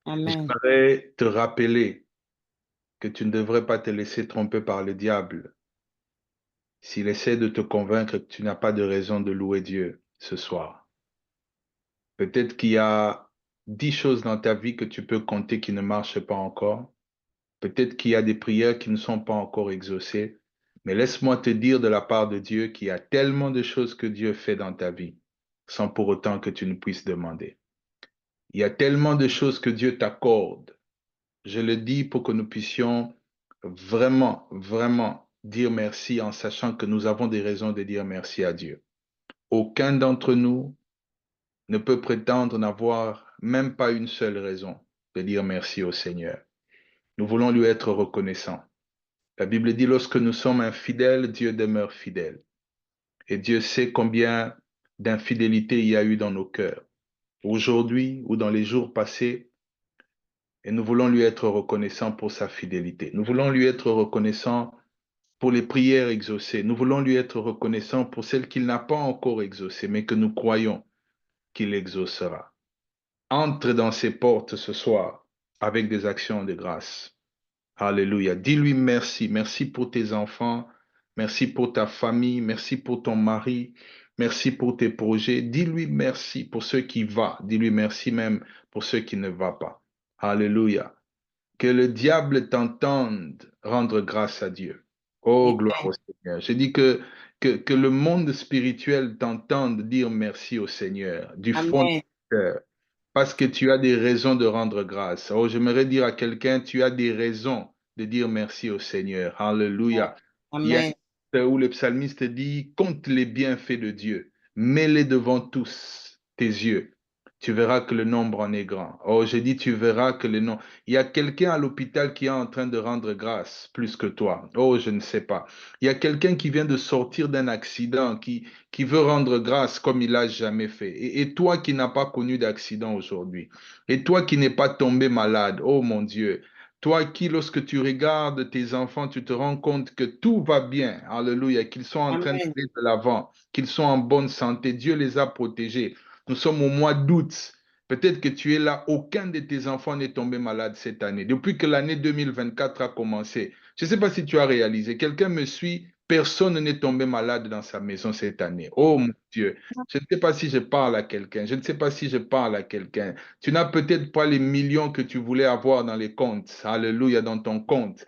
Amen. J'aimerais te rappeler que tu ne devrais pas te laisser tromper par le diable s'il essaie de te convaincre que tu n'as pas de raison de louer Dieu ce soir. Peut-être qu'il y a 10 choses dans ta vie que tu peux compter qui ne marchent pas encore. Peut-être qu'il y a des prières qui ne sont pas encore exaucées. Mais laisse-moi te dire de la part de Dieu qu'il y a tellement de choses que Dieu fait dans ta vie sans pour autant que tu ne puisses demander. Il y a tellement de choses que Dieu t'accorde. Je le dis pour que nous puissions vraiment, vraiment dire merci en sachant que nous avons des raisons de dire merci à Dieu. Aucun d'entre nous ne peut prétendre n'avoir même pas une seule raison de dire merci au Seigneur. Nous voulons lui être reconnaissants. La Bible dit, lorsque nous sommes infidèles, Dieu demeure fidèle. Et Dieu sait combien d'infidélité il y a eu dans nos cœurs, aujourd'hui ou dans les jours passés, et nous voulons lui être reconnaissants pour sa fidélité. Nous voulons lui être reconnaissants pour les prières exaucées. Nous voulons lui être reconnaissants pour celles qu'il n'a pas encore exaucées, mais que nous croyons qu'il exaucera. Entre dans ses portes ce soir avec des actions de grâce. Alléluia. Dis-lui merci. Merci pour tes enfants. Merci pour ta famille. Merci pour ton mari. Merci pour tes projets. Dis-lui merci pour ceux qui vont. Dis-lui merci même pour ceux qui ne vont pas. Alléluia. Que le diable t'entende rendre grâce à Dieu. Oh, gloire au Seigneur. Je dis que le monde spirituel t'entende dire merci au Seigneur du fond de Amen. ton cœur. Parce que tu as des raisons de rendre grâce. Oh, j'aimerais dire à quelqu'un, tu as des raisons de dire merci au Seigneur. Alléluia. Il y a un Amen. texte où le psalmiste dit, compte les bienfaits de Dieu, mets-les devant tous tes yeux. Tu verras que le nombre en est grand. Oh, j'ai dit, tu verras que le nombre. Il y a quelqu'un à l'hôpital qui est en train de rendre grâce plus que toi. Oh, je ne sais pas. Il y a quelqu'un qui vient de sortir d'un accident, qui veut rendre grâce comme il l'a jamais fait. Et toi qui n'as pas connu d'accident aujourd'hui, et toi qui n'es pas tombé malade, oh mon Dieu, toi qui, lorsque tu regardes tes enfants, tu te rends compte que tout va bien, alléluia, qu'ils sont en train Amen. d'aller de l'avant, qu'ils sont en bonne santé, Dieu les a protégés. Nous sommes au mois d'août. Peut-être que tu es là, aucun de tes enfants n'est tombé malade cette année, depuis que l'année 2024 a commencé. Je ne sais pas si tu as réalisé, quelqu'un me suit, personne n'est tombé malade dans sa maison cette année. Oh mon Dieu, je ne sais pas si je parle à quelqu'un, je ne sais pas si je parle à quelqu'un. Tu n'as peut-être pas les millions que tu voulais avoir dans les comptes, alléluia, dans ton compte.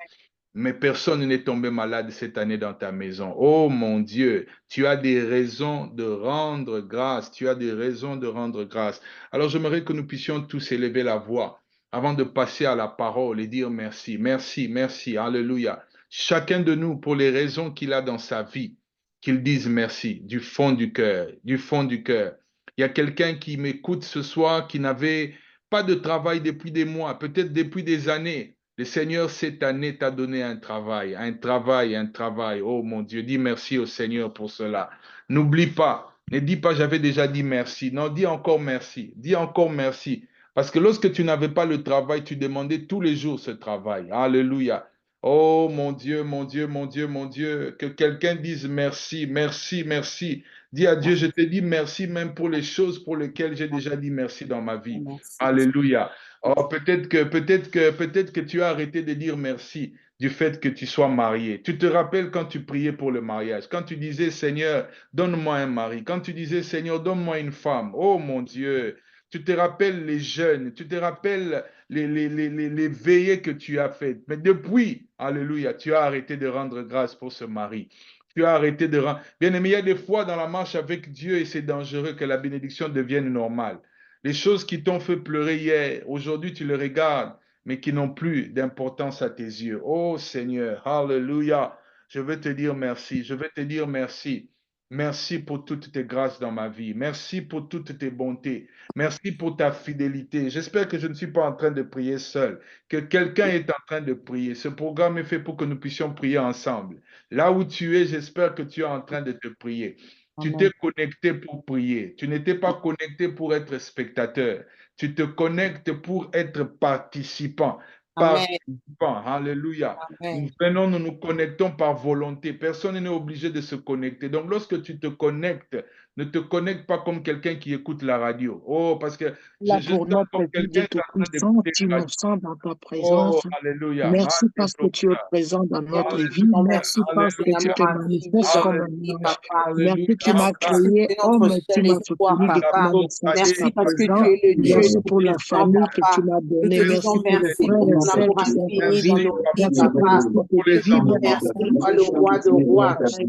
Mais personne n'est tombé malade cette année dans ta maison. Oh mon Dieu, tu as des raisons de rendre grâce. Tu as des raisons de rendre grâce. Alors j'aimerais que nous puissions tous élever la voix avant de passer à la parole et dire merci, merci, merci, alléluia. Chacun de nous, pour les raisons qu'il a dans sa vie, qu'il dise merci du fond du cœur, du fond du cœur. Il y a quelqu'un qui m'écoute ce soir qui n'avait pas de travail depuis des mois, peut-être depuis des années. Le Seigneur, cette année, t'a donné un travail, un travail, un travail. Oh mon Dieu, dis merci au Seigneur pour cela. N'oublie pas, ne dis pas j'avais déjà dit merci. Non, dis encore merci. Dis encore merci. Parce que lorsque tu n'avais pas le travail, tu demandais tous les jours ce travail. Alléluia. Oh mon Dieu, mon Dieu, mon Dieu, mon Dieu. Que quelqu'un dise merci, merci, merci. Dis à Dieu, je te dis merci même pour les choses pour lesquelles j'ai déjà dit merci dans ma vie. Merci. Alléluia. Oh, peut-être que tu as arrêté de dire merci du fait que tu sois marié. Tu te rappelles quand tu priais pour le mariage, quand tu disais Seigneur, donne-moi un mari, quand tu disais Seigneur, donne-moi une femme. Oh mon Dieu, tu te rappelles les jeûnes, tu te rappelles les veillées que tu as faites. Mais depuis, Alléluia, tu as arrêté de rendre grâce pour ce mari. Tu as arrêté de rendre. Bien aimé, il y a des fois dans la marche avec Dieu et c'est dangereux que la bénédiction devienne normale. Les choses qui t'ont fait pleurer hier, aujourd'hui tu les regardes, mais qui n'ont plus d'importance à tes yeux. Oh Seigneur, Alléluia. Je veux te dire merci. Je veux te dire merci. Merci pour toutes tes grâces dans ma vie. Merci pour toutes tes bontés. Merci pour ta fidélité. J'espère que je ne suis pas en train de prier seul, que quelqu'un est en train de prier. Ce programme est fait pour que nous puissions prier ensemble. Là où tu es, j'espère que tu es en train de te prier. Tu t'es Amen. connecté pour prier. Tu n'étais pas connecté pour être spectateur. Tu te connectes pour être participant. participants. Alléluia. Nous venons, nous nous connectons par volonté. Personne n'est obligé de se connecter. Donc, lorsque tu te connectes, ne te connecte pas comme quelqu'un qui écoute la radio. Oh, parce que Là je pour sens comme notre quelqu'un Dieu est en train Tout-Puissant, d'écouter tu la nous radio. sens dans ta Oh, présence. alléluia. Merci parce que tu es présent dans notre vie. Alléluia. Merci parce que tu Alléluia. te manifestes comme un ange. Merci, tu m'as Alléluia. créé homme, tu m'as soutenu depuis ma naissance jusqu'à présent. Merci pour la famille que tu m'as donnée. Merci pour les frères et sœurs qui sont en vie. Merci pour le cycle Pour de les vie. enfants. Merci pour le roi de roi. Merci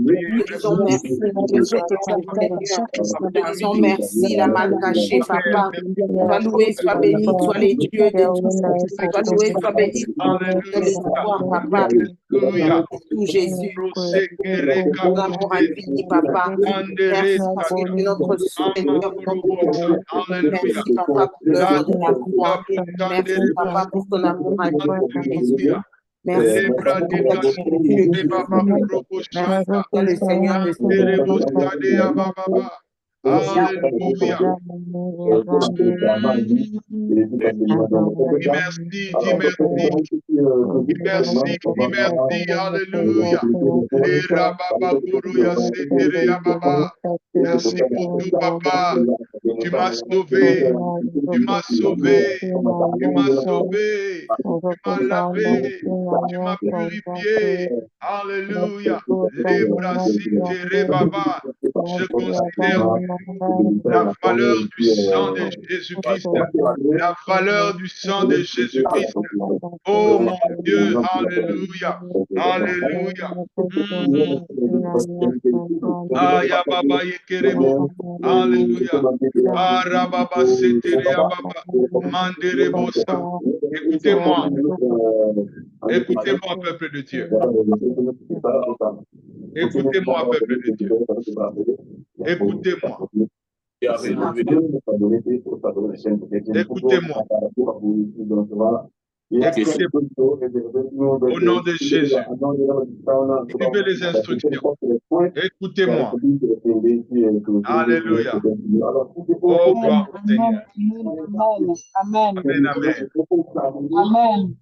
pour tout ce que tu as fait dans chaque instant de ma vie. Merci, la mal cachée, papa. Sois loué, sois béni, toi les dieux de Dieu. Sois loué, sois béni, de l'espoir, papa. Alléluia. Tout Jésus. Ton amour infini, papa. Merci parce que tu es notre Seigneur. Alléluia. Merci, papa, pour l'œuvre de la croix. Merci, papa, pour ton amour infini, Jésus. Merci pour ce que tu es Dieu qui nous aime. Merci pour toi, le Seigneur de Alléluia. Dis merci, dis merci. Dis merci, dis merci. Alléluia. Les rababakuruya setereya baba. Merci pour tout, papa. Tu m'as sauvé. Tu m'as sauvé. Tu m'as sauvé. Tu m'as lavé. Tu m'as purifié. Alléluia. Les brasitere baba. Je considère la valeur du sang de Jésus-Christ. La valeur du sang de Jésus-Christ. Oh mon Dieu, alléluia, alléluia. Aya baba yekerebo, alléluia. Arababa seterea baba, manderebo sa. Écoutez-moi, écoutez-moi, peuple de Dieu. Écoutez-moi, peuple de Dieu. Écoutez-moi. Écoutez-moi. Au nom de Jésus. Suivez les instructions. Écoutez-moi. Alléluia. Oh, gloire au Seigneur. Amen. Amen, amen. Amen.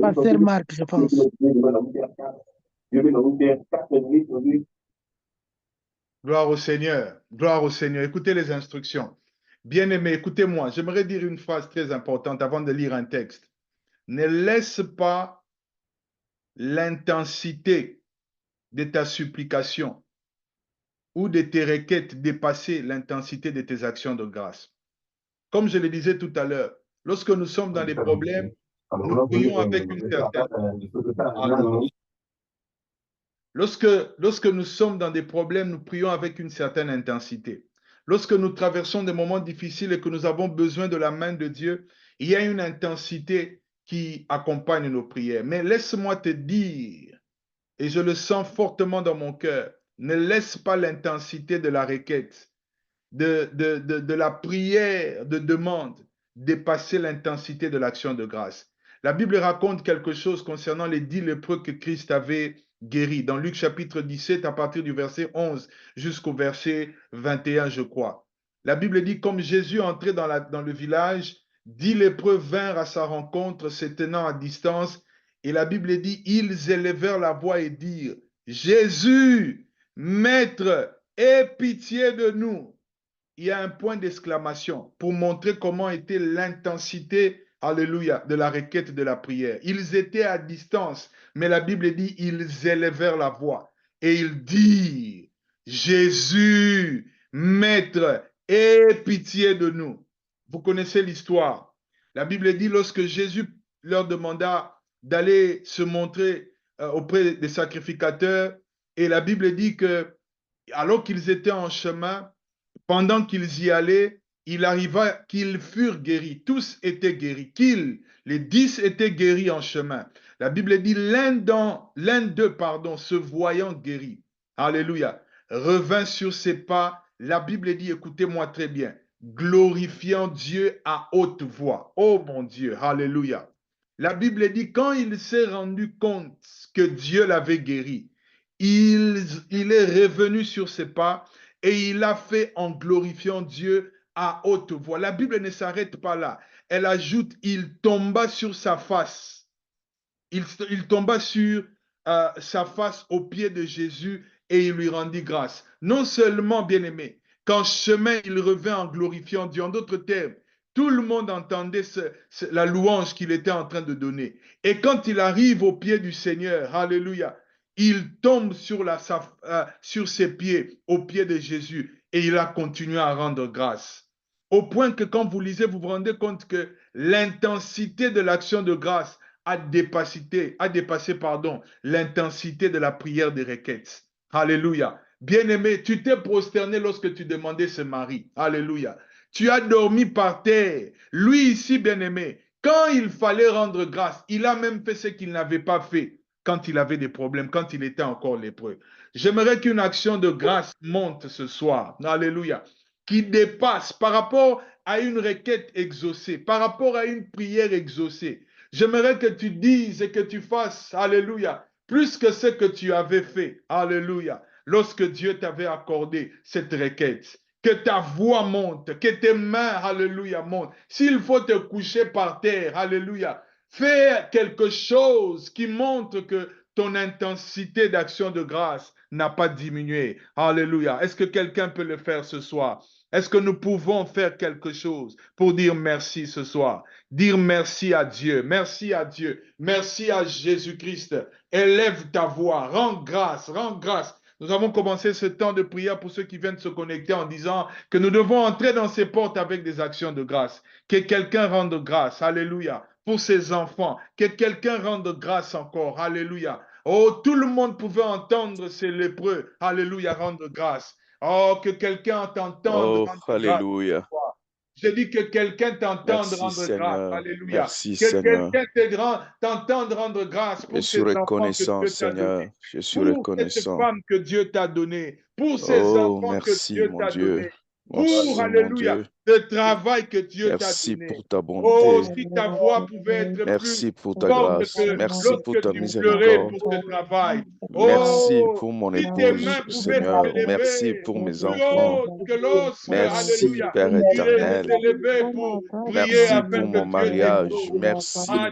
Pasteur Marc, je pense. Gloire au Seigneur. Gloire au Seigneur. Écoutez les instructions. Bien-aimés, écoutez-moi. J'aimerais dire une phrase très importante avant de lire un texte. Ne laisse pas l'intensité de ta supplication ou de tes requêtes dépasser l'intensité de tes actions de grâce. Comme je le disais tout à l'heure, lorsque nous sommes dans les problèmes, nous prions avec une certaine... Lorsque nous sommes dans des problèmes, nous prions avec une certaine intensité. Lorsque nous traversons des moments difficiles et que nous avons besoin de la main de Dieu, il y a une intensité qui accompagne nos prières. Mais laisse-moi te dire, et je le sens fortement dans mon cœur, ne laisse pas l'intensité de la requête, de la prière, de demande, dépasser l'intensité de l'action de grâce. La Bible raconte quelque chose concernant les 10 lépreux que Christ avait guéris. Dans Luc chapitre 17, à partir du verset 11 jusqu'au verset 21, je crois. La Bible dit, comme Jésus entrait dans le village, 10 lépreux vinrent à sa rencontre, se tenant à distance. Et la Bible dit, ils élevèrent la voix et dirent, Jésus, Maître, aie pitié de nous. Il y a un point d'exclamation pour montrer comment était l'intensité, alléluia, de la requête de la prière. Ils étaient à distance, mais la Bible dit, ils élevèrent la voix et ils dirent, Jésus, Maître, aie pitié de nous. Vous connaissez l'histoire. La Bible dit, lorsque Jésus leur demanda d'aller se montrer auprès des sacrificateurs, et la Bible dit que, alors qu'ils étaient en chemin, pendant qu'ils y allaient, il arriva qu'ils furent guéris. Tous étaient guéris. Les 10 étaient guéris en chemin. La Bible dit, l'un d'eux, se voyant guéri, alléluia, revint sur ses pas. La Bible dit, écoutez-moi très bien, glorifiant Dieu à haute voix. Oh mon Dieu, alléluia. La Bible dit, quand il s'est rendu compte que Dieu l'avait guéri, il est revenu sur ses pas et il a fait en glorifiant Dieu à haute voix. La Bible ne s'arrête pas là. Elle ajoute, il tomba sur sa face. Il tomba sur sa face aux pieds de Jésus et il lui rendit grâce. Non seulement, bien-aimé, qu'en chemin, il revint en glorifiant Dieu. En d'autres termes, tout le monde entendait la louange qu'il était en train de donner. Et quand il arrive aux pieds du Seigneur, alléluia, il tombe sur ses pieds, aux pieds de Jésus, et il a continué à rendre grâce. Au point que quand vous lisez, vous vous rendez compte que l'intensité de l'action de grâce a dépassé l'intensité de la prière des requêtes. Alléluia. Bien-aimé, tu t'es prosterné lorsque tu demandais ce mari. Alléluia. Tu as dormi par terre. Lui ici, bien-aimé, quand il fallait rendre grâce, il a même fait ce qu'il n'avait pas fait quand il avait des problèmes, quand il était encore lépreux. J'aimerais qu'une action de grâce monte ce soir. Alléluia. Qui dépasse par rapport à une requête exaucée, par rapport à une prière exaucée. J'aimerais que tu dises et que tu fasses, alléluia, plus que ce que tu avais fait, alléluia, lorsque Dieu t'avait accordé cette requête. Que ta voix monte, que tes mains, alléluia, montent. S'il faut te coucher par terre, alléluia, fais quelque chose qui montre que ton intensité d'action de grâce n'a pas diminué. Alléluia. Est-ce que quelqu'un peut le faire ce soir? Est-ce que nous pouvons faire quelque chose pour dire merci ce soir? Dire merci à Dieu, merci à Dieu, merci à Jésus-Christ. Élève ta voix, rends grâce, rends grâce. Nous avons commencé ce temps de prière pour ceux qui viennent se connecter en disant que nous devons entrer dans ces portes avec des actions de grâce. Que quelqu'un rende grâce, alléluia, pour ses enfants. Que quelqu'un rende grâce encore, alléluia. Oh, tout le monde pouvait entendre ces lépreux, alléluia, rendre grâce. Oh, que quelqu'un t'entende Oh, rendre grâce. alléluia. Je dis que quelqu'un t'entende Merci rendre grâce. Seigneur. Alléluia. Merci Que Seigneur. quelqu'un t'entende rendre grâce Je pour suis ces enfants que reconnaissant Dieu t'a Seigneur. donnés, Je suis pour cette reconnaissant. femme que Dieu t'a donnée, pour ces Oh, enfants que merci Dieu mon t'a Dieu. donnés, pour, Merci mon alléluia, Dieu. le travail que Dieu t'a Merci donné. pour ta Oh, bonté. si ta voix pouvait être plus Merci pour ta forte grâce. que Merci pour lorsque ta tu pleurais miséricorde. pour ce travail. Merci Oh, pour mon si tes épouse, mains pouvaient Seigneur. Merci s'élever pour mes plus enfants. haut que lorsque, Merci, alléluia, Père il éternel. s'élevait pour prier Merci afin pour que mon Dieu mariage. t'exauce. Merci pour ma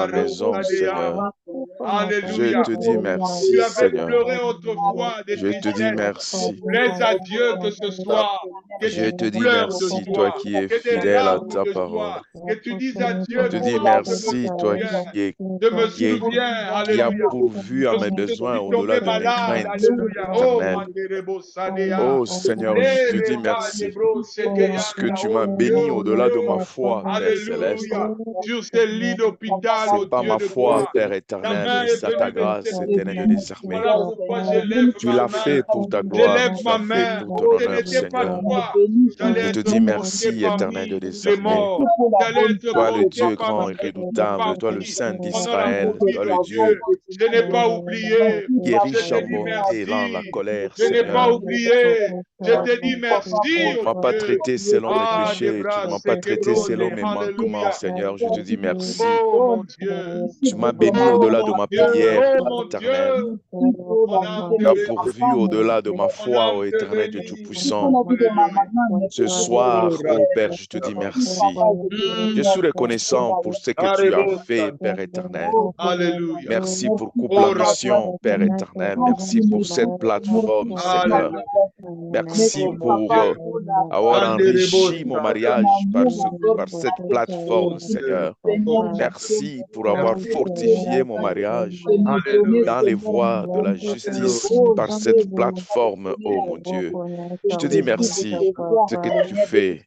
Adekaro maison, Sadea. Seigneur. Je Alléluia. te dis Tu merci, avais Seigneur. pleuré autrefois des Je te dis tristesses. merci. Plaise à Dieu que ce soir, que Je tu te dis pleures de merci, toi joie, qui es que des fidèle à larmes ta de parole. joie, que tu dises à Je Dieu, te dis oh, merci, toi je me souviens, qui as alléluia. pourvu à mes Je besoins suis au-delà tombé de mes malade, craintes, alléluia. Oh, éternel. Manderebo Sadea. Oh Seigneur, je te dis Lereba merci. Lebro Parce que Sekeyanda. tu Oh m'as Dieu, béni oh au-delà de ma Dieu. foi, Père céleste. Alléluia. Sur ces lits d'hôpital, C'est oh pas Dieu ma de foi, gloire. Père Ta éternel, main mais est c'est ta venue me grâce, éternel secourir. des armées. Voilà pourquoi je lève Tu ma l'as main. fait pour ta Je gloire, lève tu ma l'as fait main. pour ton Ce honneur, n'était pas Seigneur. toi. J'allais Je te être dis porté merci, éternel parmi des les armées. morts. J'allais être Toi le porté Dieu parmi grand et ceux qui sont redoutable, toi le partis Saint pendant la d'Israël, maudit toi le de Dieu Dieu. Je n'ai pas oublié. qui est Je riche te en dis bonté et lent la merci. colère, Je n'ai pas Seigneur. oublié. Je te dis Tu merci, ne oh m'as pas Dieu. traité selon mes Ah, des péchés, tu ne bras, m'as pas c'est traité selon quebrone. mes manquements, Alléluia. Seigneur. Je te dis merci. Oh mon Dieu. Tu m'as béni Oh au-delà de mon ma Dieu. prière, Oh Père mon éternel. Dieu. Mon âme Tu te as bénit. pourvu au-delà de ma Mon foi, âme ô te éternel Dieu bénit. Tout-Puissant. Alléluia. Ce Oh, soir, ô Père, je te dis Radabashaba. merci. Je suis reconnaissant pour ce que tu as fait, Arebosa. Père éternel. Alléluia. Merci pour Couple Oh, en Mission, Père éternel. Merci pour cette plateforme, Seigneur. Alléluia. Merci Oh mon pour Dieu. avoir enrichi mon Anderebosa. mariage par cette Oh plateforme, mon Dieu. Seigneur. Oh mon Dieu. Merci pour avoir Merci. fortifié mon mariage Alléluia. dans les voies de la Alléluia. justice par cette plateforme, oh mon Dieu. Je te dis merci ce que tu fais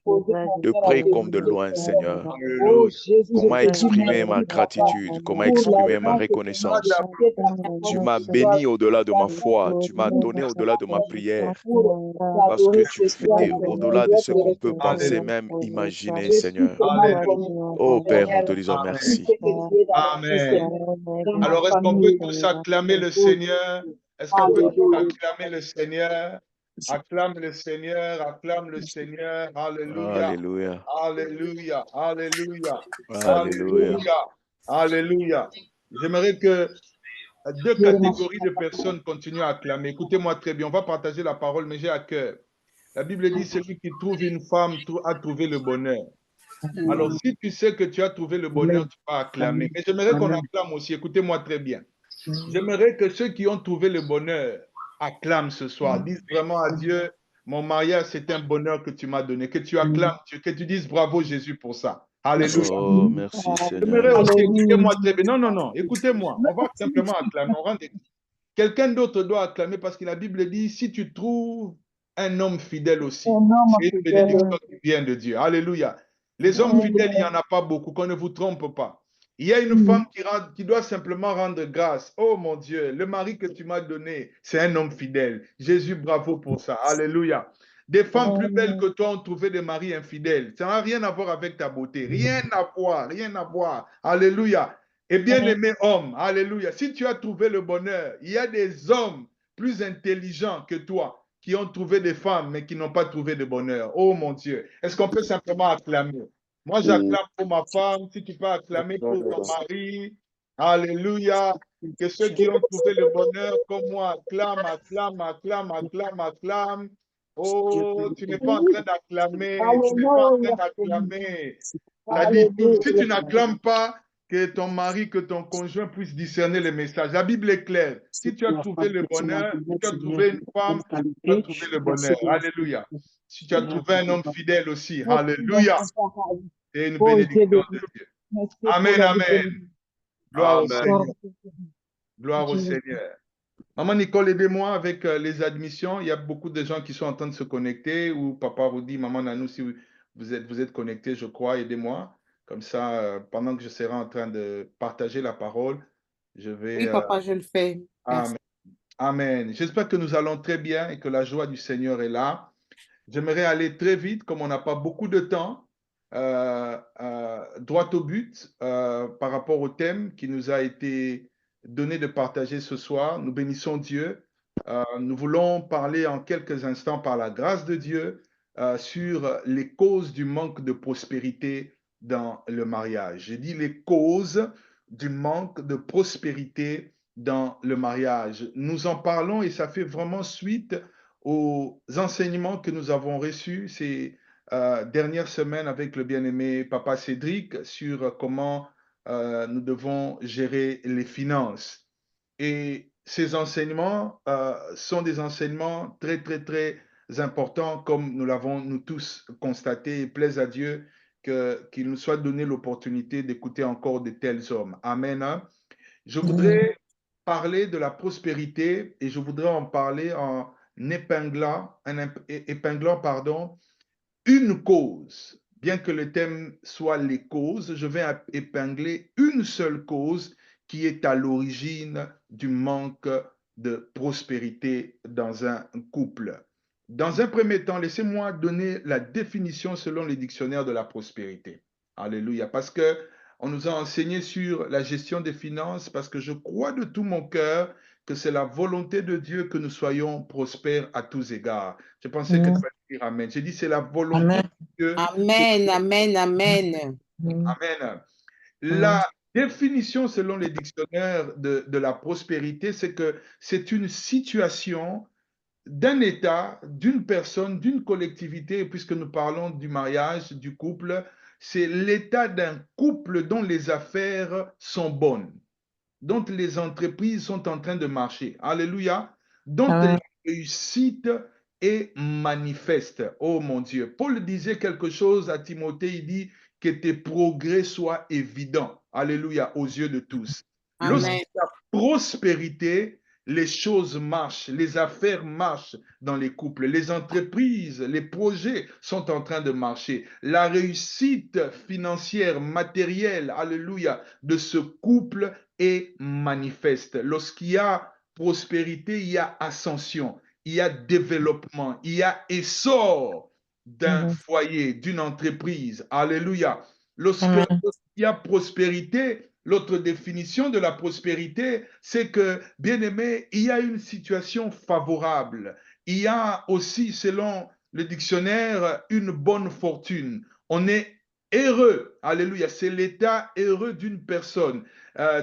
de près comme de loin, Seigneur. Alléluia. Comment exprimer ma gratitude, comment exprimer ma reconnaissance. Tu m'as béni au-delà de ma foi, tu m'as donné au-delà de ma prière, parce que tu fais au-delà de ce qu'on peut penser, Alléluia. même imaginer, Seigneur. Alléluia. Oh Père, nous te disons Amen. merci. Amen. Alors, est-ce qu'on peut tous acclamer le Seigneur? Est-ce qu'on peut tous acclamer le Seigneur? Acclame le Seigneur, acclame le Seigneur. Alléluia. Alléluia. Alléluia. Alléluia. Alléluia. Alléluia. Alléluia. J'aimerais que deux catégories de personnes continuent à acclamer. Écoutez-moi très bien, on va partager la parole, mais j'ai à cœur. La Bible dit, celui qui trouve une femme a trouvé le bonheur. Alors, si tu sais que tu as trouvé le bonheur, tu vas acclamer. Mais j'aimerais qu'on acclame aussi, écoutez-moi très bien. J'aimerais que ceux qui ont trouvé le bonheur acclament ce soir, disent vraiment à Dieu, mon mariage, c'est un bonheur que tu m'as donné, que tu acclames, que tu dises bravo Jésus pour ça. Alléluia. Oh, merci Seigneur. J'aimerais aussi, Alléluia. écoutez-moi très bien. Non, non, non, écoutez-moi. On va simplement acclamer. Quelqu'un d'autre doit acclamer parce que la Bible dit, si tu trouves un homme fidèle aussi, Un homme c'est une fidèle. bénédiction qui vient de Dieu. Alléluia. Les hommes fidèles, il n'y en a pas beaucoup, qu'on ne vous trompe pas. Il y a une femme qui doit simplement rendre grâce. Oh mon Dieu, le mari que tu m'as donné, c'est un homme fidèle. Jésus, bravo pour ça. Alléluia. Des femmes plus belles que toi ont trouvé des maris infidèles. Ça n'a rien à voir avec ta beauté. Rien à voir, rien à voir. Alléluia. Et bien-aimé homme, alléluia, si tu as trouvé le bonheur, il y a des hommes plus intelligents que toi qui ont trouvé des femmes, mais qui n'ont pas trouvé de bonheur. Oh mon Dieu, est-ce qu'on peut simplement acclamer? Moi, j'acclame pour ma femme, si tu peux acclamer pour ton mari. Alléluia. Que ceux qui ont trouvé le bonheur, comme moi, acclament, acclament, acclament, acclament, acclament. Oh, tu n'es pas en train d'acclamer, tu n'es pas en train d'acclamer. Si tu n'acclames pas, que ton mari, que ton conjoint puisse discerner les messages. La Bible est claire. Si tu as trouvé le bonheur, si tu as trouvé une femme, tu as trouvé le bonheur. Alléluia. Si tu as trouvé un homme fidèle aussi, alléluia. Et une bénédiction de Dieu. Amen, amen. Gloire au Seigneur. Gloire au Seigneur. Maman Nicole, aidez-moi avec les admissions. Il y a beaucoup de gens qui sont en train de se connecter. Ou Papa Rudy, Maman Nanou, si vous êtes connectés, je crois, aidez-moi. Comme ça, pendant que je serai en train de partager la parole, je vais... Oui, papa, je le fais. Merci. Amen. Amen. J'espère que nous allons très bien et que la joie du Seigneur est là. J'aimerais aller très vite, comme on n'a pas beaucoup de temps, droit au but par rapport au thème qui nous a été donné de partager ce soir. Nous bénissons Dieu. Nous voulons parler en quelques instants, par la grâce de Dieu, sur les causes du manque de prospérité dans le mariage. J'ai dit les causes du manque de prospérité dans le mariage. Nous en parlons et ça fait vraiment suite aux enseignements que nous avons reçus ces dernières semaines avec le bien-aimé Papa Cédric sur comment nous devons gérer les finances. Et ces enseignements sont des enseignements très, très, très importants, comme nous l'avons nous tous constaté, et plaise à Dieu qu'il nous soit donné l'opportunité d'écouter encore de tels hommes. Amen. Je voudrais parler de la prospérité et je voudrais en parler en épinglant une cause. Bien que le thème soit les causes, je vais épingler une seule cause qui est à l'origine du manque de prospérité dans un couple. Dans un premier temps, laissez-moi donner la définition selon les dictionnaires de la prospérité. Alléluia. Parce que on nous a enseigné sur la gestion des finances, parce que je crois de tout mon cœur que c'est la volonté de Dieu que nous soyons prospères à tous égards. Je pensais que tu allais dire Amen. J'ai dit c'est la volonté de Dieu. Amen, amen, amen. Amen. La définition selon les dictionnaires de la prospérité, c'est que c'est une situation d'un État, d'une personne, d'une collectivité, puisque nous parlons du mariage, du couple, c'est l'état d'un couple dont les affaires sont bonnes, dont les entreprises sont en train de marcher. Alléluia. Dont la réussite est manifeste. Oh mon Dieu. Paul disait quelque chose à Timothée, il dit que tes progrès soient évidents. Alléluia, aux yeux de tous. Lorsqu'il y a prospérité, les choses marchent, les affaires marchent dans les couples, les entreprises, les projets sont en train de marcher. La réussite financière, matérielle, alléluia, de ce couple est manifeste. Lorsqu'il y a prospérité, il y a ascension, il y a développement, il y a essor d'un foyer, d'une entreprise. Alléluia. Lorsqu'il y a prospérité, l'autre définition de la prospérité, c'est que, bien aimé, il y a une situation favorable. Il y a aussi, selon le dictionnaire, une bonne fortune. On est heureux. Alléluia. C'est l'état heureux d'une personne.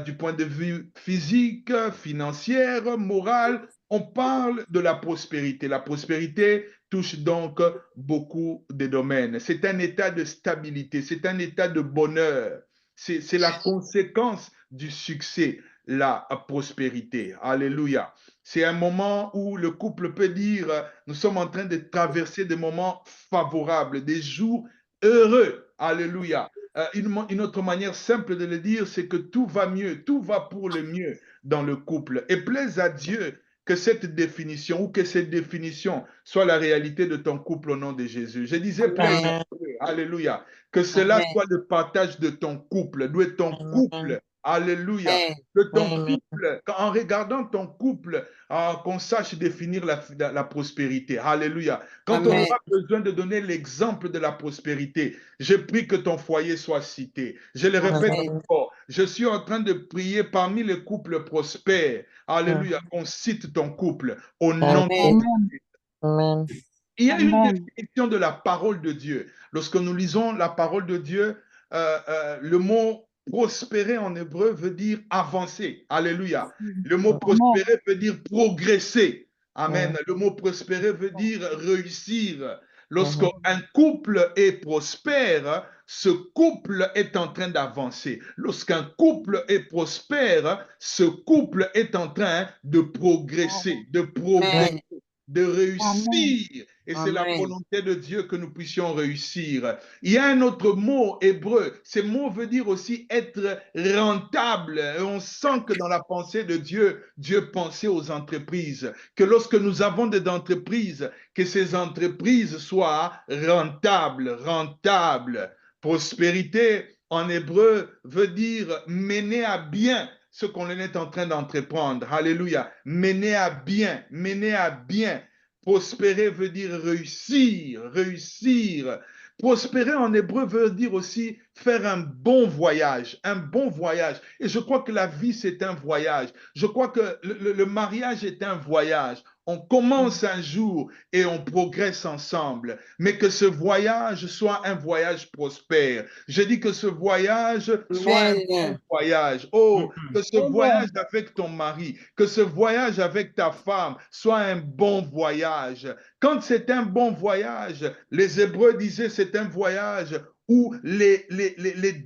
du point de vue physique, financier, moral. On parle de la prospérité. La prospérité touche donc beaucoup de domaines. C'est un état de stabilité, c'est un état de bonheur. C'est la conséquence du succès, la prospérité. Alléluia. C'est un moment où le couple peut dire, nous sommes en train de traverser des moments favorables, des jours heureux. Alléluia. Une autre manière simple de le dire, c'est que tout va mieux, tout va pour le mieux dans le couple. Et plaise à Dieu que cette définition ou que cette définition soit la réalité de ton couple au nom de Jésus. Je disais plaise à Dieu. Alléluia. Que cela soit le partage de ton couple, de ton couple. Alléluia. De ton couple. En regardant ton couple, qu'on sache définir la prospérité. Alléluia. Quand on aura besoin de donner l'exemple de la prospérité, je prie que ton foyer soit cité. Je le répète encore, je suis en train de prier parmi les couples prospères. Alléluia, qu'on cite ton couple au nom de Jésus. Il y a une définition de la parole de Dieu. Lorsque nous lisons la parole de Dieu, le mot prospérer en hébreu veut dire avancer. Alléluia. Le mot prospérer veut dire progresser. Amen. Le mot prospérer veut dire réussir. Lorsqu'un couple est prospère, ce couple est en train d'avancer. Lorsqu'un couple est prospère, ce couple est en train de progresser, de réussir. Et c'est la volonté de Dieu que nous puissions réussir. Il y a un autre mot hébreu. Ce mot veut dire aussi être rentable. Et on sent que dans la pensée de Dieu, Dieu pensait aux entreprises. Que lorsque nous avons des entreprises, que ces entreprises soient rentables. Prospérité en hébreu veut dire mener à bien ce qu'on est en train d'entreprendre. Alléluia. Mener à bien, mener à bien. Prospérer veut dire réussir, réussir. Prospérer en hébreu veut dire aussi faire un bon voyage, un bon voyage. Et je crois que la vie, c'est un voyage. Je crois que le mariage est un voyage. On commence un jour et on progresse ensemble, mais que ce voyage soit un voyage prospère. Je dis que ce voyage soit un bon voyage. Oh, que ce voyage avec ton mari, que ce voyage avec ta femme soit un bon voyage. Quand c'est un bon voyage, les Hébreux disaient c'est un voyage où les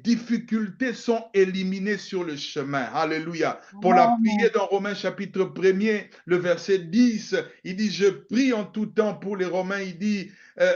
difficultés sont éliminées sur le chemin. Alléluia. Pour la prière dans Romains chapitre 1er, le verset 10, il dit, je prie en tout temps pour les Romains, il dit,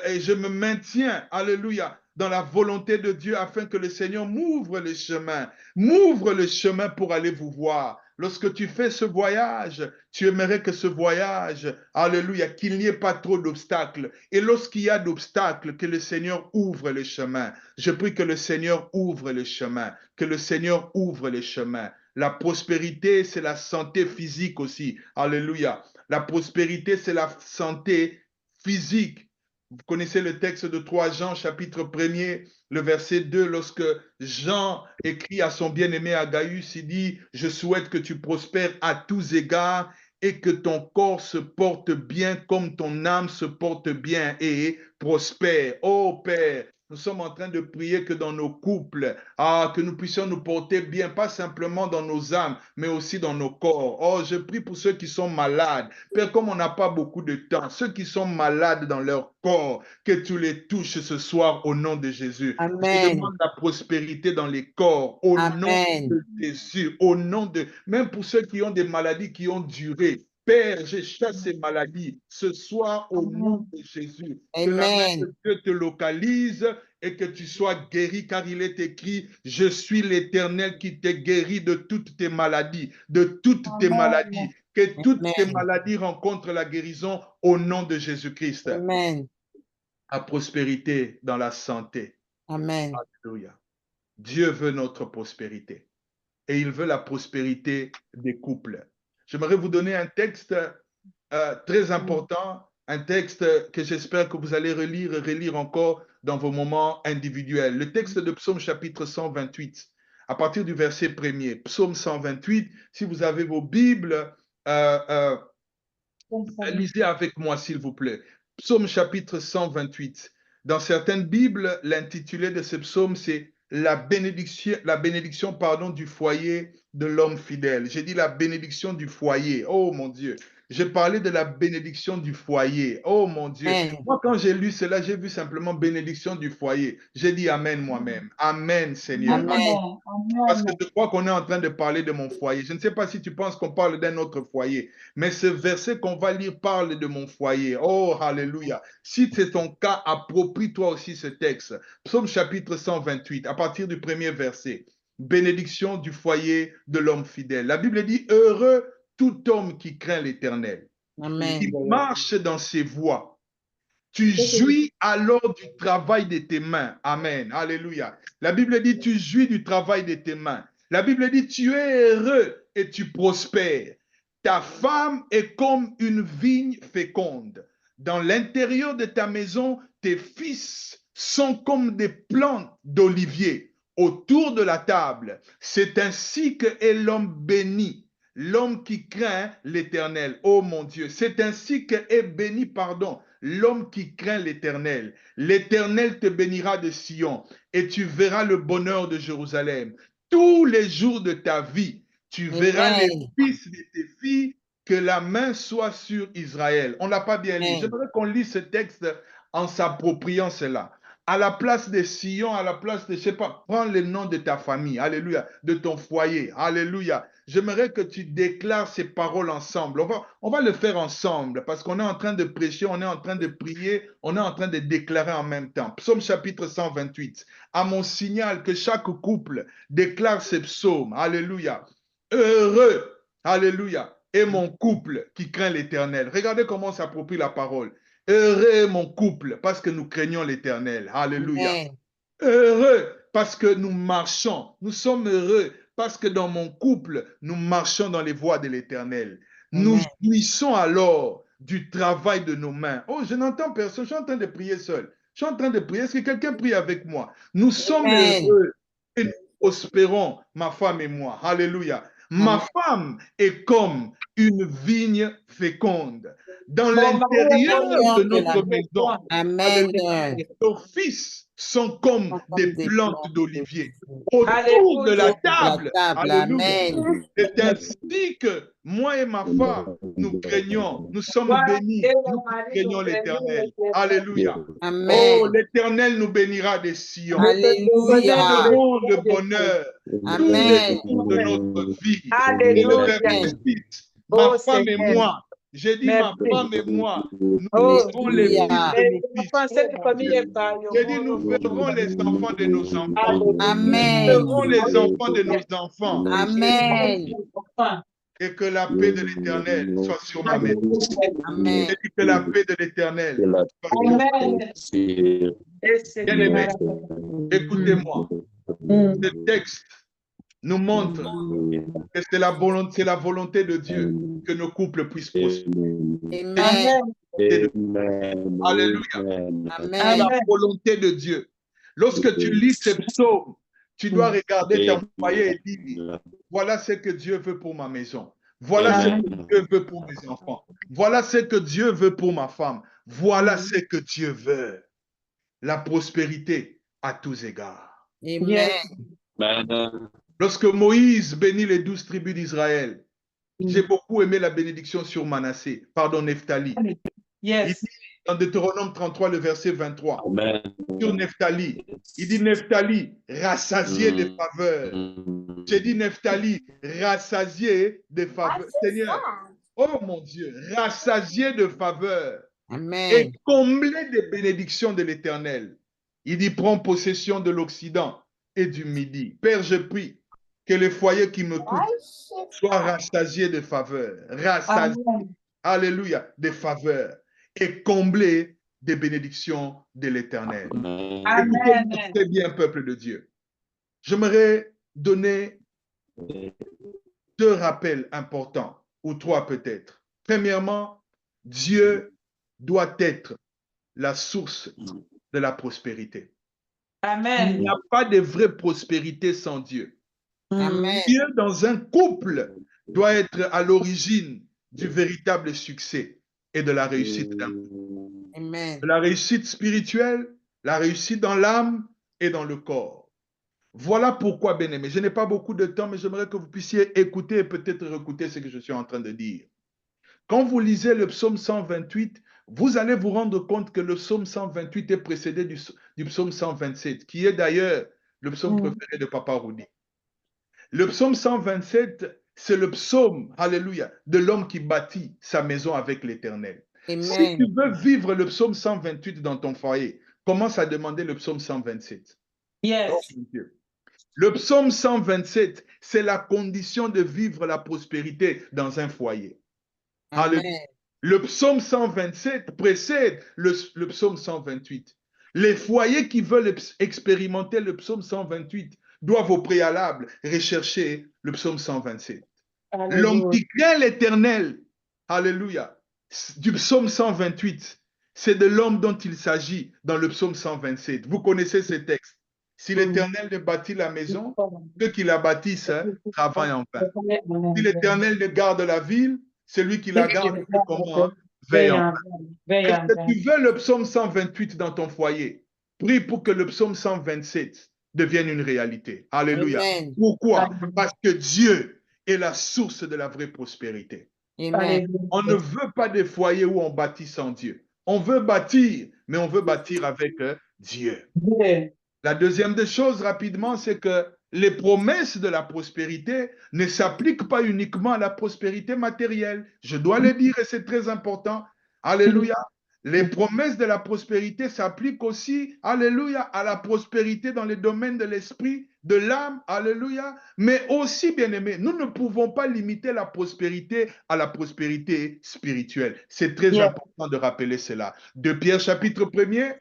et je me maintiens, alléluia, dans la volonté de Dieu afin que le Seigneur m'ouvre le chemin pour aller vous voir. Lorsque tu fais ce voyage, tu aimerais que ce voyage, alléluia, qu'il n'y ait pas trop d'obstacles. Et lorsqu'il y a d'obstacles, que le Seigneur ouvre le chemin. Je prie que le Seigneur ouvre le chemin, que le Seigneur ouvre le chemin. La prospérité, c'est la santé physique aussi. Alléluia. La prospérité, c'est la santé physique. Vous connaissez le texte de 3 Jean, chapitre 1er, le verset 2, lorsque Jean écrit à son bien-aimé Agaius, il dit, je souhaite que tu prospères à tous égards et que ton corps se porte bien comme ton âme se porte bien et prospère. Oh Père, nous sommes en train de prier que dans nos couples, que nous puissions nous porter bien, pas simplement dans nos âmes, mais aussi dans nos corps. Oh, je prie pour ceux qui sont malades. Père, comme on n'a pas beaucoup de temps, ceux qui sont malades dans leur corps, que tu les touches ce soir au nom de Jésus. Je demande la prospérité dans les corps, au nom de Jésus, au nom de... Même pour ceux qui ont des maladies qui ont duré. Père, je chasse ces maladies ce soir au nom de Jésus. Que la main de Dieu te localise et que tu sois guéri, car il est écrit, je suis l'Éternel qui te guérit de toutes tes maladies, de toutes tes maladies. Que toutes tes maladies rencontrent la guérison au nom de Jésus-Christ. Amen. La prospérité dans la santé. Amen. Alléluia. Dieu veut notre prospérité et il veut la prospérité des couples. J'aimerais vous donner un texte très important, un texte que j'espère que vous allez relire et relire encore dans vos moments individuels. Le texte de Psaume chapitre 128, à partir du verset 1er. Psaume 128, si vous avez vos Bibles, lisez avec moi s'il vous plaît. Psaume chapitre 128. Dans certaines Bibles, l'intitulé de ce psaume, c'est la bénédiction pardon, du foyer de l'homme fidèle. J'ai dit la bénédiction du foyer. Oh mon Dieu. J'ai parlé de la bénédiction du foyer. Oh mon Dieu. Moi, quand j'ai lu cela, j'ai vu simplement bénédiction du foyer. J'ai dit Amen moi-même. Amen, Seigneur. Amen. Parce que je crois qu'on est en train de parler de mon foyer. Je ne sais pas si tu penses qu'on parle d'un autre foyer, mais ce verset qu'on va lire parle de mon foyer. Oh, alléluia. Si c'est ton cas, approprie-toi aussi ce texte. Psaume chapitre 128, à partir du premier verset. Bénédiction du foyer de l'homme fidèle. La Bible dit, heureux tout homme qui craint l'Éternel, qui marche dans ses voies. Tu jouis alors du travail de tes mains. Amen. Alléluia. La Bible dit, tu jouis du travail de tes mains. La Bible dit, tu es heureux et tu prospères. Ta femme est comme une vigne féconde. Dans l'intérieur de ta maison, tes fils sont comme des plantes d'olivier autour de la table. C'est ainsi que est l'homme béni, l'homme qui craint l'Éternel. Oh mon Dieu, c'est ainsi que est béni, pardon, l'homme qui craint l'Éternel. L'Éternel te bénira de Sion et tu verras le bonheur de Jérusalem. Tous les jours de ta vie, tu verras les fils de tes filles, que la main soit sur Israël. On ne l'a pas bien lu. J'aimerais qu'on lise ce texte en s'appropriant cela. À la place de Sion, à la place de, je sais pas, prends le nom de ta famille, alléluia, de ton foyer, alléluia. J'aimerais que tu déclares ces paroles ensemble. On va le faire ensemble parce qu'on est en train de prêcher, on est en train de prier, on est en train de déclarer en même temps. Psaume chapitre 128. À mon signal que chaque couple déclare ces psaumes. Alléluia. Heureux, alléluia, est mon couple qui craint l'Éternel. Regardez comment on s'approprie la parole. Heureux est mon couple parce que nous craignons l'Éternel. Alléluia. Heureux parce que nous marchons. Nous sommes heureux parce que dans mon couple, nous marchons dans les voies de l'Éternel. Nous jouissons alors du travail de nos mains. Oh, je n'entends personne. Je suis en train de prier seul. Je suis en train de prier. Est-ce que quelqu'un prie avec moi? Nous sommes heureux et nous prospérons, ma femme et moi. Alléluia. Ma femme est comme une vigne féconde. Dans l'intérieur de notre maison, nos fils sont comme des plantes d'olivier autour de la table. Alléluia. C'est ainsi que moi et ma femme, nous craignons, nous sommes bénis, nous craignons l'Éternel. Alléluia. Oh, l'Éternel nous bénira des Sion. Nous aurons le bonheur tous les jours de notre vie. Et le verset 6, ma femme et moi, j'ai dit ma femme et moi, nous verrons les fils de nos fils. J'ai dit nous verrons les enfants de nos enfants. Nous verrons les enfants de nos enfants. Amen. Et que la paix de l'Éternel soit sur ma maison. J'ai dit que la paix de l'Éternel soit sur ma maison. Bien-aimés, écoutez-moi. Ce texte nous montre que c'est la volonté de Dieu que nos couples puissent prospérer. Alléluia. C'est la volonté de Dieu. Lorsque tu lis ces psaumes, tu dois regarder ton foyer et dire, voilà ce que Dieu veut pour ma maison. Voilà ce que Dieu veut pour mes enfants. Voilà ce que Dieu veut pour ma femme. Voilà ce que Dieu veut. La prospérité à tous égards. Amen. Lorsque Moïse bénit les 12 tribus d'Israël, j'ai beaucoup aimé la bénédiction sur Manassé, pardon, Nephtali. Il dit dans Deutéronome 33, le verset 23, sur Nephtali, il dit Nephtali, rassasié de faveur. J'ai dit Nephtali, rassasié de faveur. Seigneur, oh mon Dieu, rassasié de faveur et comblé des bénédictions de l'Éternel. Il dit, prends possession de l'Occident et du Midi. Père, je prie que les foyers qui me coûtent soient rassasiés de faveur. Rassasiés, alléluia, de faveur et comblés des bénédictions de l'Éternel. Écoutez bien, peuple de Dieu. J'aimerais donner 2 rappels importants, ou 3 peut-être. Premièrement, Dieu doit être la source de la prospérité. Il n'y a pas de vraie prospérité sans Dieu. Dieu, dans un couple, doit être à l'origine du véritable succès et de la réussite d'un couple. De la réussite spirituelle, la réussite dans l'âme et dans le corps. Voilà pourquoi, bien-aimés, je n'ai pas beaucoup de temps, mais j'aimerais que vous puissiez écouter et peut-être réécouter ce que je suis en train de dire. Quand vous lisez le psaume 128, vous allez vous rendre compte que le psaume 128 est précédé du psaume 127, qui est d'ailleurs le psaume préféré de Papa Rudy. Le psaume 127, c'est le psaume, alléluia, de l'homme qui bâtit sa maison avec l'Éternel. Si tu veux vivre le psaume 128 dans ton foyer, commence à demander le psaume 127. Yes. Oh, mon Dieu. Le psaume 127, c'est la condition de vivre la prospérité dans un foyer. Alléluia. Le psaume 127 précède le psaume 128. Les foyers qui veulent expérimenter le psaume 128 doivent au préalable rechercher le psaume 127. L'homme qui craint l'Éternel, alléluia, du psaume 128, c'est de l'homme dont il s'agit dans le psaume 127. Vous connaissez ces textes. Si l'Éternel ne bâtit la maison, ceux qui la bâtissent travaillent en vain. Si l'Éternel ne garde la ville, celui qui la garde, comment? Veille en vain. Est-ce que tu veux le psaume 128 dans ton foyer? Prie pour que le psaume 127 devienne une réalité. Alléluia. Amen. Pourquoi? Parce que Dieu est la source de la vraie prospérité. Amen. On ne veut pas des foyers où on bâtit sans Dieu. On veut bâtir, mais on veut bâtir avec Dieu. La deuxième des choses, rapidement, c'est que les promesses de la prospérité ne s'appliquent pas uniquement à la prospérité matérielle. Je dois le dire et c'est très important. Alléluia. Les promesses de la prospérité s'appliquent aussi, alléluia, à la prospérité dans le domaine de l'esprit, de l'âme, alléluia. Mais aussi, bien-aimés, nous ne pouvons pas limiter la prospérité à la prospérité spirituelle. C'est très important de rappeler cela. De Pierre chapitre 1er,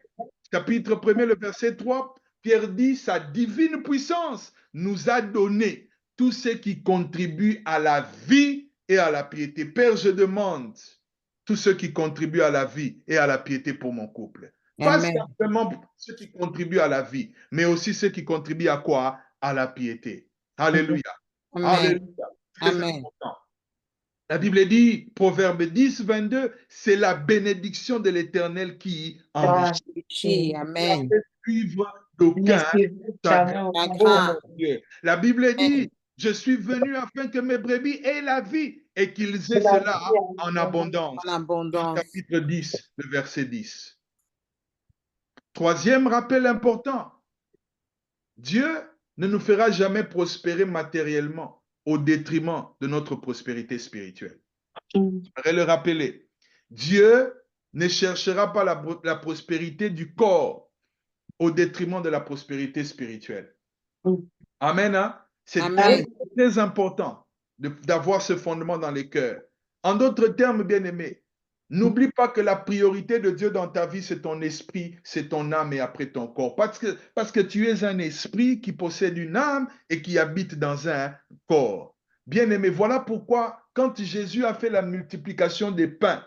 le verset 3, Pierre dit, sa divine puissance nous a donné tout ce qui contribue à la vie et à la piété. Père, je demande tout ce qui contribue à la vie et à la piété pour mon couple. Pas simplement ce qui contribue à la vie, mais aussi ce qui contribue à quoi? À la piété. Alléluia. Amen. Alléluia. Très Amen. important. La Bible dit, Proverbe 10, 22, c'est la bénédiction de l'Éternel qui enrichit. Amen. Suivre d'aucun chagrin. Oh, mon Dieu. La Bible dit, je suis venu afin que mes brebis aient la vie et qu'ils aient cela en abondance. En abondance. Chapitre 10, le verset 10. Troisième rappel important. Dieu ne nous fera jamais prospérer matériellement au détriment de notre prospérité spirituelle. Je vais le rappeler. Dieu ne cherchera pas la prospérité du corps au détriment de la prospérité spirituelle. Amen. Hein? C'est très, très important d'avoir ce fondement dans les cœurs. En d'autres termes, bien-aimés, n'oublie pas que la priorité de Dieu dans ta vie, c'est ton esprit, c'est ton âme et après ton corps. Parce que tu es un esprit qui possède une âme et qui habite dans un corps. Bien-aimé, voilà pourquoi quand Jésus a fait la multiplication des pains,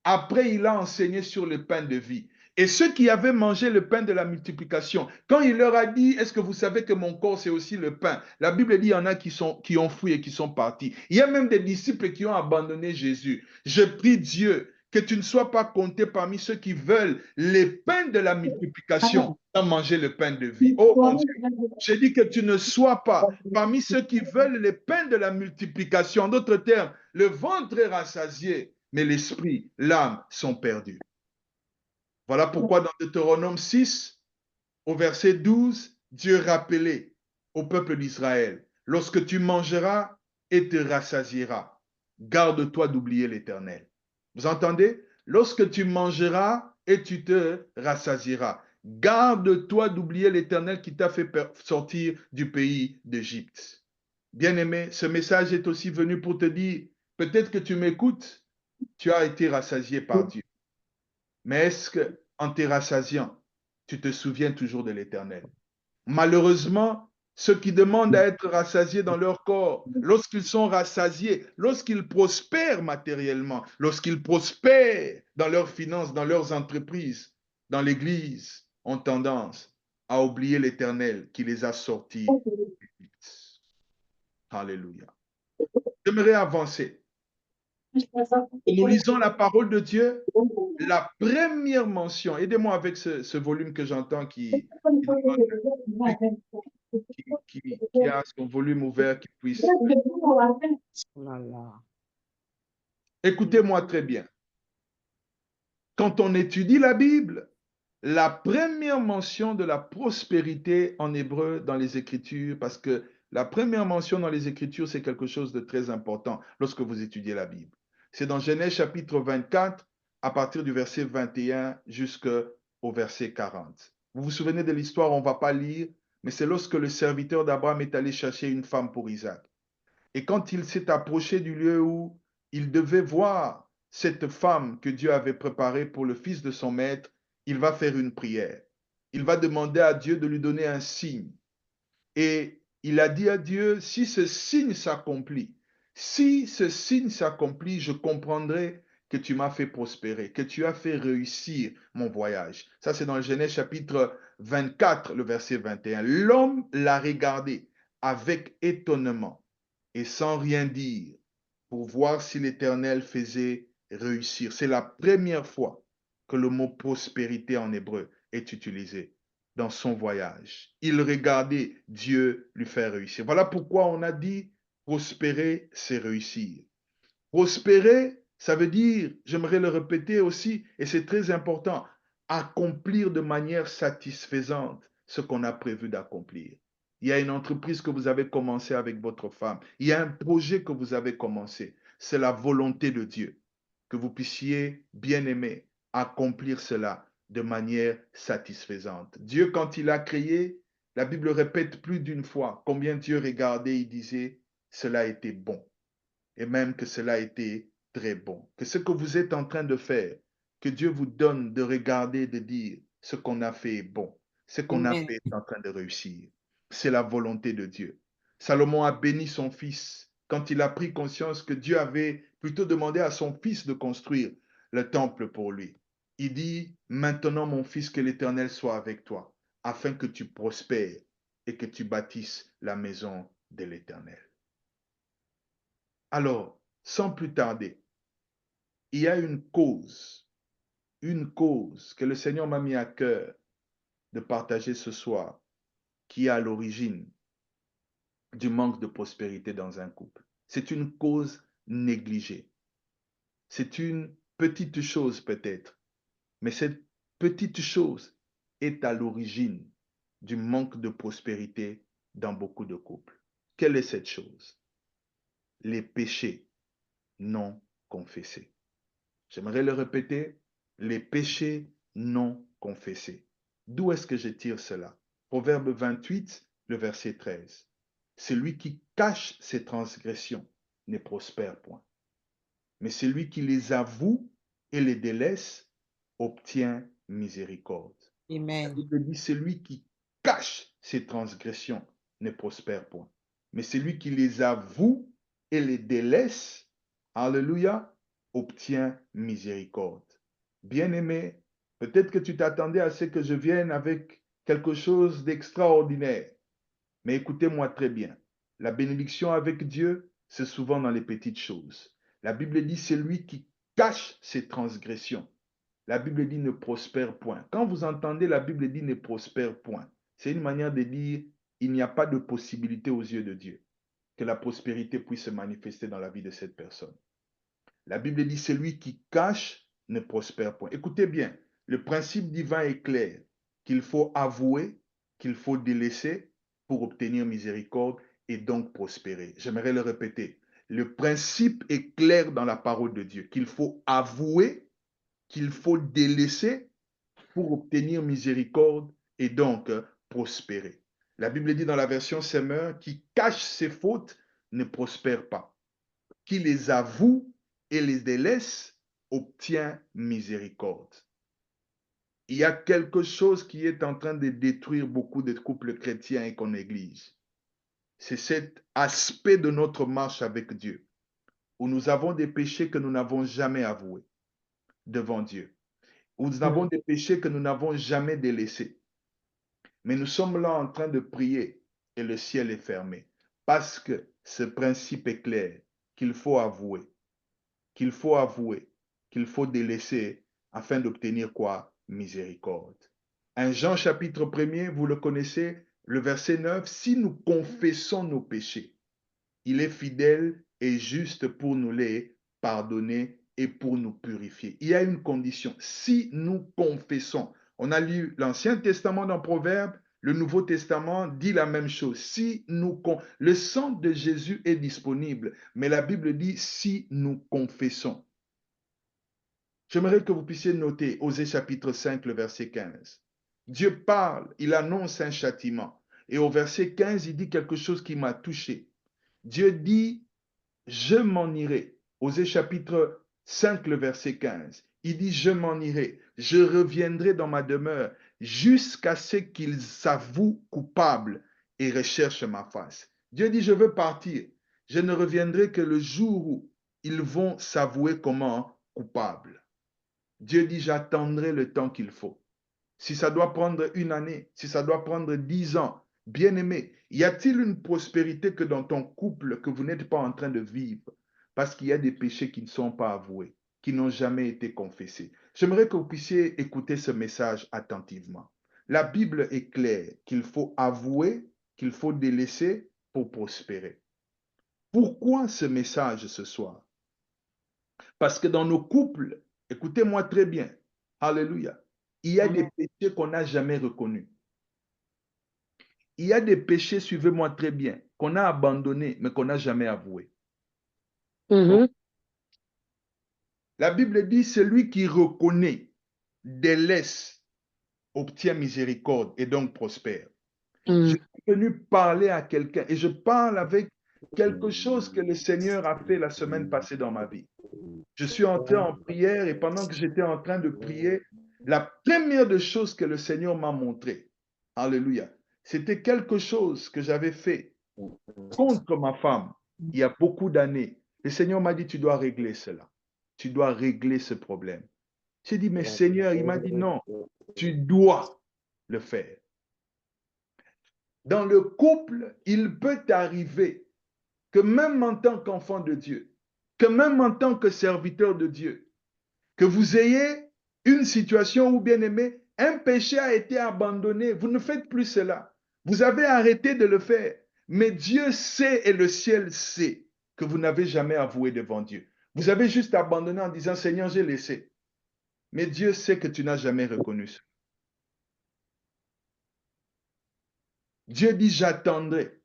après il a enseigné sur le pain de vie. Et ceux qui avaient mangé le pain de la multiplication, quand il leur a dit, est-ce que vous savez que mon corps c'est aussi le pain? La Bible dit, il y en a qui ont fui et qui sont partis. Il y a même des disciples qui ont abandonné Jésus. Je prie Dieu que tu ne sois pas compté parmi ceux qui veulent les pains de la multiplication sans manger le pain de vie. Oh mon Dieu, j'ai dit que tu ne sois pas parmi ceux qui veulent les pains de la multiplication. En d'autres termes, le ventre est rassasié, mais l'esprit, l'âme sont perdus. Voilà pourquoi dans Deutéronome 6, au verset 12, Dieu rappelait au peuple d'Israël, lorsque tu mangeras et te rassasieras, garde-toi d'oublier l'Éternel. Vous entendez? Lorsque tu mangeras et tu te rassasieras, garde-toi d'oublier l'Éternel qui t'a fait sortir du pays d'Égypte. Bien-aimé, ce message est aussi venu pour te dire, peut-être que tu m'écoutes, tu as été rassasié par Dieu. Mais est-ce qu'en te rassasiant, tu te souviens toujours de l'Éternel? Malheureusement, ceux qui demandent à être rassasiés dans leur corps, lorsqu'ils sont rassasiés, lorsqu'ils prospèrent matériellement, lorsqu'ils prospèrent dans leurs finances, dans leurs entreprises, dans l'Église, ont tendance à oublier l'Éternel qui les a sortis. Alléluia. J'aimerais avancer. Nous lisons la parole de Dieu. La première mention, aidez-moi avec ce volume que j'entends qui qui a son volume ouvert, qui puisse... Oh là là. Écoutez-moi très bien. Quand on étudie la Bible, la première mention de la prospérité en hébreu dans les Écritures, parce que la première mention dans les Écritures, c'est quelque chose de très important lorsque vous étudiez la Bible. C'est dans Genèse chapitre 24, à partir du verset 21 jusqu'au verset 40. Vous vous souvenez de l'histoire, on ne va pas lire, mais c'est lorsque le serviteur d'Abraham est allé chercher une femme pour Isaac. Et quand il s'est approché du lieu où il devait voir cette femme que Dieu avait préparée pour le fils de son maître, il va faire une prière. Il va demander à Dieu de lui donner un signe. Et il a dit à Dieu, si ce signe s'accomplit, je comprendrai que tu m'as fait prospérer, que tu as fait réussir mon voyage. Ça, c'est dans le Genèse chapitre 24, le verset 21. L'homme l'a regardé avec étonnement et sans rien dire pour voir si l'Éternel faisait réussir. C'est la première fois que le mot prospérité en hébreu est utilisé dans son voyage. Il regardait Dieu lui faire réussir. Voilà pourquoi on a dit prospérer, c'est réussir. Prospérer, ça veut dire, j'aimerais le répéter aussi, et c'est très important, accomplir de manière satisfaisante ce qu'on a prévu d'accomplir. Il y a une entreprise que vous avez commencé avec votre femme. Il y a un projet que vous avez commencé. C'est la volonté de Dieu. Que vous puissiez, bien aimer, accomplir cela de manière satisfaisante. Dieu, quand il a créé, la Bible répète plus d'une fois combien Dieu regardait, il disait, cela était bon. Et même que cela a été très bon. Que ce que vous êtes en train de faire, que Dieu vous donne de regarder, de dire ce qu'on a fait est bon. Ce qu'on a Amen. fait est en train de réussir. C'est la volonté de Dieu. Salomon a béni son fils quand il a pris conscience que Dieu avait plutôt demandé à son fils de construire le temple pour lui. Il dit, maintenant mon fils, que l'Éternel soit avec toi, afin que tu prospères et que tu bâtisses la maison de l'Éternel. Alors, sans plus tarder, il y a une cause que le Seigneur m'a mis à cœur de partager ce soir, qui est à l'origine du manque de prospérité dans un couple. C'est une cause négligée. C'est une petite chose peut-être, mais cette petite chose est à l'origine du manque de prospérité dans beaucoup de couples. Quelle est cette chose? Les péchés non confessés. J'aimerais le répéter, les péchés non confessés. D'où est-ce que je tire cela? Proverbe 28, le verset 13. Celui qui cache ses transgressions ne prospère point, mais celui qui les avoue et les délaisse obtient miséricorde. La Amen. Bible dit, celui qui cache ses transgressions ne prospère point, mais celui qui les avoue et les délaisse, alléluia, obtient miséricorde. Bien-aimé, peut-être que tu t'attendais à ce que je vienne avec quelque chose d'extraordinaire, mais écoutez-moi très bien. La bénédiction avec Dieu, c'est souvent dans les petites choses. La Bible dit, c'est lui qui cache ses transgressions. La Bible dit ne prospère point. Quand vous entendez la Bible dit ne prospère point, c'est une manière de dire il n'y a pas de possibilité aux yeux de Dieu que la prospérité puisse se manifester dans la vie de cette personne. La Bible dit celui qui cache ne prospère point. Écoutez bien, le principe divin est clair, qu'il faut avouer, qu'il faut délaisser pour obtenir miséricorde et donc prospérer. J'aimerais le répéter. Le principe est clair dans la parole de Dieu, qu'il faut avouer, qu'il faut délaisser pour obtenir miséricorde et donc prospérer. La Bible dit dans la version Semeur, qui cache ses fautes ne prospère pas. Qui les avoue et les délaisse obtient miséricorde. Il y a quelque chose qui est en train de détruire beaucoup de couples chrétiens et qu'on néglige. C'est cet aspect de notre marche avec Dieu, où nous avons des péchés que nous n'avons jamais avoués devant Dieu, où nous avons des péchés que nous n'avons jamais délaissés. Mais nous sommes là en train de prier et le ciel est fermé, parce que ce principe est clair, qu'il faut avouer, qu'il faut avouer, qu'il faut délaisser afin d'obtenir quoi? Miséricorde. 1 Jean chapitre 1er, vous le connaissez, le verset 9, si nous confessons nos péchés, il est fidèle et juste pour nous les pardonner et pour nous purifier. Il y a une condition. Si nous confessons, on a lu l'Ancien Testament dans Proverbes, le Nouveau Testament dit la même chose. Si nous, le sang de Jésus est disponible, mais la Bible dit si nous confessons. J'aimerais que vous puissiez noter Osée chapitre 5, le verset 15. Dieu parle, il annonce un châtiment. Et au verset 15, il dit quelque chose qui m'a touché. Dieu dit, je m'en irai. Osée chapitre 5, le verset 15. Il dit, je m'en irai. Je reviendrai dans ma demeure jusqu'à ce qu'ils s'avouent coupables et recherchent ma face. Dieu dit, je veux partir. Je ne reviendrai que le jour où ils vont s'avouer comment coupables. Dieu dit, j'attendrai le temps qu'il faut. Si ça doit prendre 1 année, si ça doit prendre 10 ans, bien-aimé, y a-t-il une prospérité que dans ton couple que vous n'êtes pas en train de vivre parce qu'il y a des péchés qui ne sont pas avoués, qui n'ont jamais été confessés? J'aimerais que vous puissiez écouter ce message attentivement. La Bible est claire qu'il faut avouer, qu'il faut délaisser pour prospérer. Pourquoi ce message ce soir? Parce que dans nos couples, écoutez-moi très bien, alléluia, il y a des péchés qu'on n'a jamais reconnus. Il y a des péchés, suivez-moi très bien, qu'on a abandonnés, mais qu'on n'a jamais avoués. La Bible dit, celui qui reconnaît, délaisse, obtient miséricorde et donc prospère. Je suis venu parler à quelqu'un et je parle avec quelque chose que le Seigneur a fait la semaine passée dans ma vie. Je suis entré en prière et pendant que j'étais en train de prier, la première des choses que le Seigneur m'a montré, alléluia, c'était quelque chose que j'avais fait contre ma femme il y a beaucoup d'années. Le Seigneur m'a dit, tu dois régler cela. Tu dois régler ce problème. J'ai dit, mais Seigneur, il m'a dit, non, tu dois le faire. Dans le couple, il peut arriver que même en tant qu'enfant de Dieu, que même en tant que serviteur de Dieu, que vous ayez une situation où, bien aimé, un péché a été abandonné, vous ne faites plus cela. Vous avez arrêté de le faire. Mais Dieu sait et le ciel sait que vous n'avez jamais avoué devant Dieu. Vous avez juste abandonné en disant, Seigneur, j'ai laissé. Mais Dieu sait que tu n'as jamais reconnu ça. Dieu dit, j'attendrai.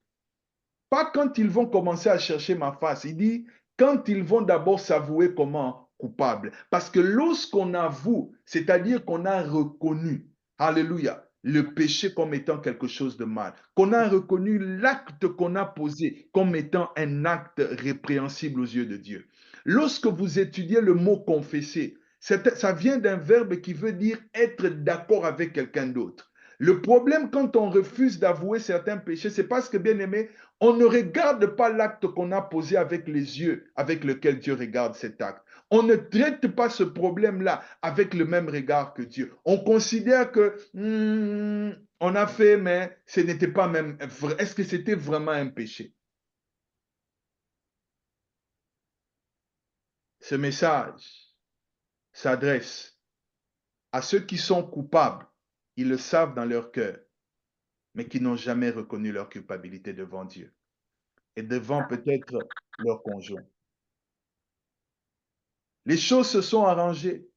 Pas quand ils vont commencer à chercher ma face. Il dit, quand ils vont d'abord s'avouer comment coupable. Parce que lorsqu'on avoue, c'est-à-dire qu'on a reconnu, alléluia, le péché comme étant quelque chose de mal, qu'on a reconnu l'acte qu'on a posé comme étant un acte répréhensible aux yeux de Dieu. Lorsque vous étudiez le mot confesser, ça vient d'un verbe qui veut dire être d'accord avec quelqu'un d'autre. Le problème quand on refuse d'avouer certains péchés, c'est parce que, bien aimé, on ne regarde pas l'acte qu'on a posé avec les yeux avec lesquels Dieu regarde cet acte. On ne traite pas ce problème-là avec le même regard que Dieu. On considère que on a fait, mais ce n'était pas même vrai. Est-ce que c'était vraiment un péché? Ce message s'adresse à ceux qui sont coupables. Ils le savent dans leur cœur, mais qui n'ont jamais reconnu leur culpabilité devant Dieu et devant peut-être leur conjoint. Les choses se sont arrangées.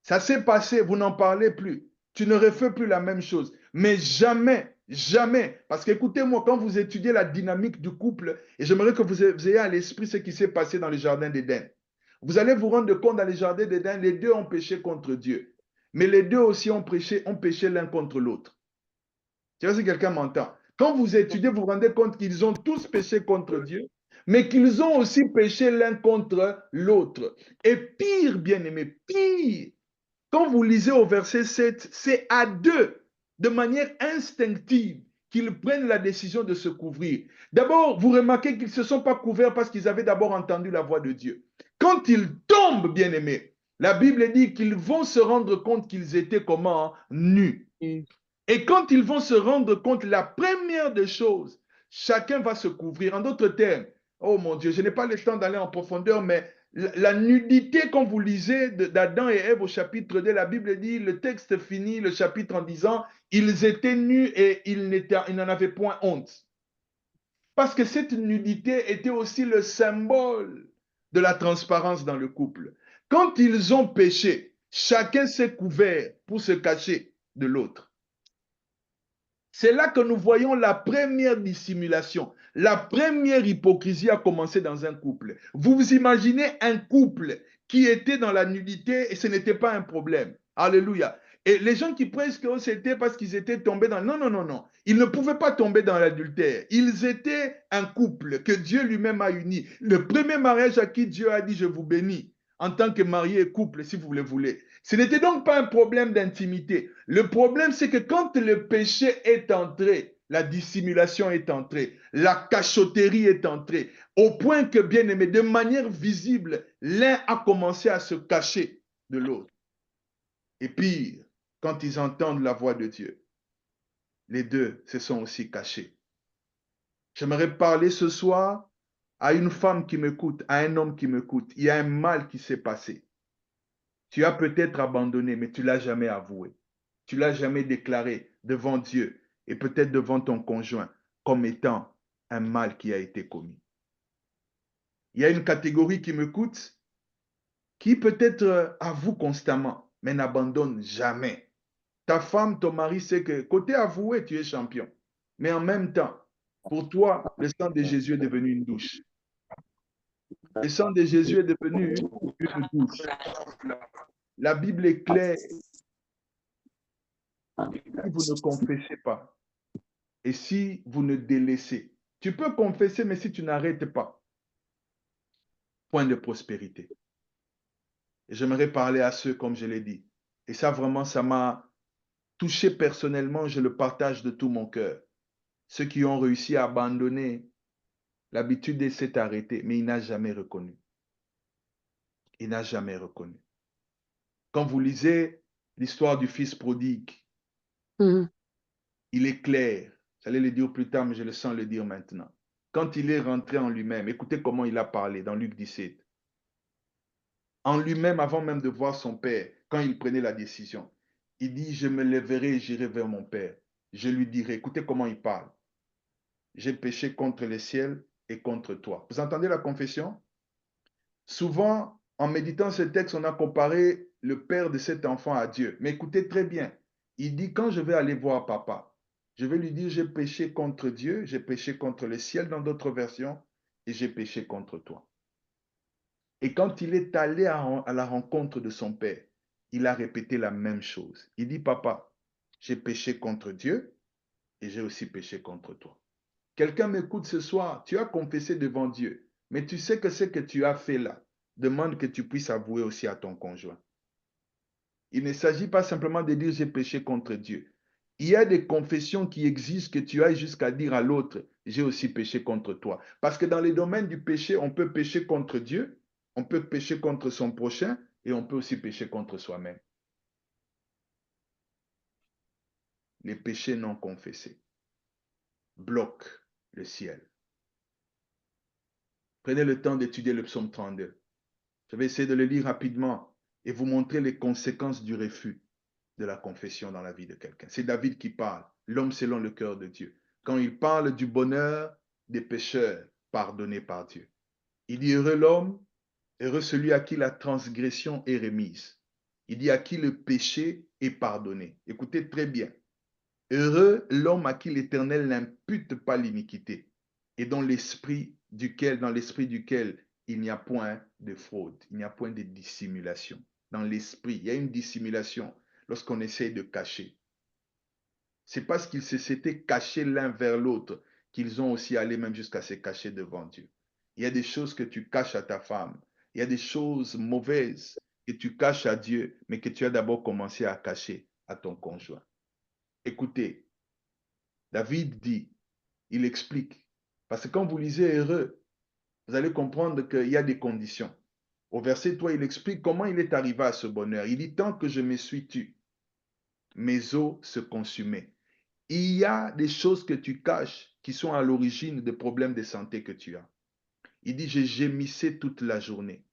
Ça s'est passé, vous n'en parlez plus. Tu ne refais plus la même chose. Mais jamais, jamais, parce qu'écoutez-moi, quand vous étudiez la dynamique du couple, et j'aimerais que vous ayez à l'esprit ce qui s'est passé dans le jardin d'Éden. Vous allez vous rendre compte dans le jardin d'Éden, les deux ont péché contre Dieu. Mais les deux aussi ont péché l'un contre l'autre. Je sais pas si quelqu'un m'entend. Quand vous étudiez, vous vous rendez compte qu'ils ont tous péché contre Dieu, mais qu'ils ont aussi péché l'un contre l'autre. Et pire, bien-aimé, pire, quand vous lisez au verset 7, c'est à deux, de manière instinctive, qu'ils prennent la décision de se couvrir. D'abord, vous remarquez qu'ils ne se sont pas couverts parce qu'ils avaient d'abord entendu la voix de Dieu. Quand ils tombent, bien-aimés, la Bible dit qu'ils vont se rendre compte qu'ils étaient comment? Nus. Et quand ils vont se rendre compte, la première des choses, chacun va se couvrir. En d'autres termes, oh mon Dieu, je n'ai pas le temps d'aller en profondeur, mais la nudité, quand vous lisez d'Adam et Ève au chapitre 2, la Bible dit, le texte finit le chapitre en disant, ils étaient nus et ils n'en avaient point honte. Parce que cette nudité était aussi le symbole de la transparence dans le couple. Quand ils ont péché, chacun s'est couvert pour se cacher de l'autre. C'est là que nous voyons la première dissimulation. La première hypocrisie a commencé dans un couple. Vous vous imaginez un couple qui était dans la nudité et ce n'était pas un problème. Alléluia. Et les gens qui prêchent que c'était parce qu'ils étaient tombés dans... Non, non, non, non. Ils ne pouvaient pas tomber dans l'adultère. Ils étaient un couple que Dieu lui-même a uni. Le premier mariage à qui Dieu a dit « Je vous bénis » en tant que marié et couple, si vous le voulez. Ce n'était donc pas un problème d'intimité. Le problème, c'est que quand le péché est entré, la dissimulation est entrée, la cachotterie est entrée, au point que, bien aimé, de manière visible, l'un a commencé à se cacher de l'autre. Et pire, quand ils entendent la voix de Dieu, les deux se sont aussi cachés. J'aimerais parler ce soir à une femme qui m'écoute, à un homme qui m'écoute. Il y a un mal qui s'est passé. Tu as peut-être abandonné, mais tu ne l'as jamais avoué. Tu ne l'as jamais déclaré devant Dieu et peut-être devant ton conjoint comme étant un mal qui a été commis. Il y a une catégorie qui m'écoute qui peut-être avoue constamment, mais n'abandonne jamais. Ta femme, ton mari sait que côté avoué, tu es champion. Mais en même temps, pour toi, le sang de Jésus est devenu une douche. Le sang de Jésus est devenu une douche. La Bible est claire. Si vous ne confessez pas et si vous ne délaissez, tu peux confesser, mais si tu n'arrêtes pas, point de prospérité. Et j'aimerais parler à ceux, comme je l'ai dit. Et ça, vraiment, ça m'a touché personnellement, je le partage de tout mon cœur. Ceux qui ont réussi à abandonner l'habitude s'est arrêté, mais il n'a jamais reconnu. Il n'a jamais reconnu. Quand vous lisez l'histoire du fils prodigue, il est clair. J'allais le dire plus tard, mais je le sens le dire maintenant. Quand il est rentré en lui-même, écoutez comment il a parlé dans Luc 17. En lui-même, avant même de voir son père, quand il prenait la décision, il dit, je me lèverai et j'irai vers mon père. Je lui dirai, écoutez comment il parle. J'ai péché contre le ciel et contre toi. Vous entendez la confession? Souvent, en méditant ce texte, on a comparé le père de cet enfant à Dieu. Mais écoutez très bien. Il dit, quand je vais aller voir papa, je vais lui dire, j'ai péché contre Dieu, j'ai péché contre le ciel dans d'autres versions, et j'ai péché contre toi. Et quand il est allé à la rencontre de son père, il a répété la même chose. Il dit, papa, j'ai péché contre Dieu et j'ai aussi péché contre toi. Quelqu'un m'écoute ce soir, tu as confessé devant Dieu, mais tu sais que ce que tu as fait là demande que tu puisses avouer aussi à ton conjoint. Il ne s'agit pas simplement de dire j'ai péché contre Dieu. Il y a des confessions qui existent que tu ailles jusqu'à dire à l'autre, j'ai aussi péché contre toi. Parce que dans les domaines du péché, on peut pécher contre Dieu, on peut pécher contre son prochain et on peut aussi pécher contre soi-même. Les péchés non confessés bloquent le ciel. Prenez le temps d'étudier le psaume 32. Je vais essayer de le lire rapidement et vous montrer les conséquences du refus de la confession dans la vie de quelqu'un. C'est David qui parle, l'homme selon le cœur de Dieu. Quand il parle du bonheur des pécheurs pardonnés par Dieu. Il dit heureux l'homme, heureux celui à qui la transgression est remise. Il dit à qui le péché est pardonné. Écoutez très bien. Heureux l'homme à qui l'Éternel n'impute pas l'iniquité et dans l'esprit duquel il n'y a point de fraude, il n'y a point de dissimulation. Dans l'esprit, il y a une dissimulation lorsqu'on essaie de cacher. C'est parce qu'ils s'étaient cachés l'un vers l'autre qu'ils ont aussi allé même jusqu'à se cacher devant Dieu. Il y a des choses que tu caches à ta femme. Il y a des choses mauvaises que tu caches à Dieu, mais que tu as d'abord commencé à cacher à ton conjoint. Écoutez, David dit, il explique, parce que quand vous lisez Heureux, vous allez comprendre qu'il y a des conditions. Au verset 3, il explique comment il est arrivé à ce bonheur. Il dit, tant que je me suis tu, mes os se consumaient. Il y a des choses que tu caches qui sont à l'origine des problèmes de santé que tu as. Il dit, je gémissais toute la journée.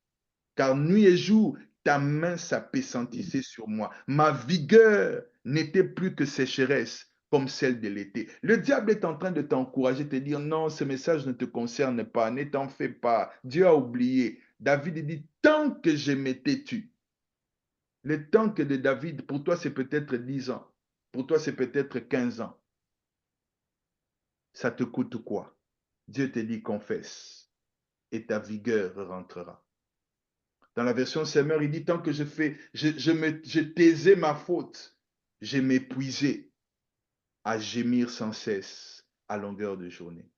car nuit et jour, ta main s'appesantissait sur moi. Ma vigueur n'était plus que sécheresse, comme celle de l'été. Le diable est en train de t'encourager, de te dire, non, ce message ne te concerne pas, ne t'en fais pas. Dieu a oublié. David dit, tant que je m'étais tu. Le temps que de David, pour toi, c'est peut-être 10 ans. Pour toi, c'est peut-être 15 ans. Ça te coûte quoi? Dieu te dit, confesse, et ta vigueur rentrera. Dans la version Semeur, il dit, tant que je taisais ma faute, je m'épuisais à gémir sans cesse à longueur de journée.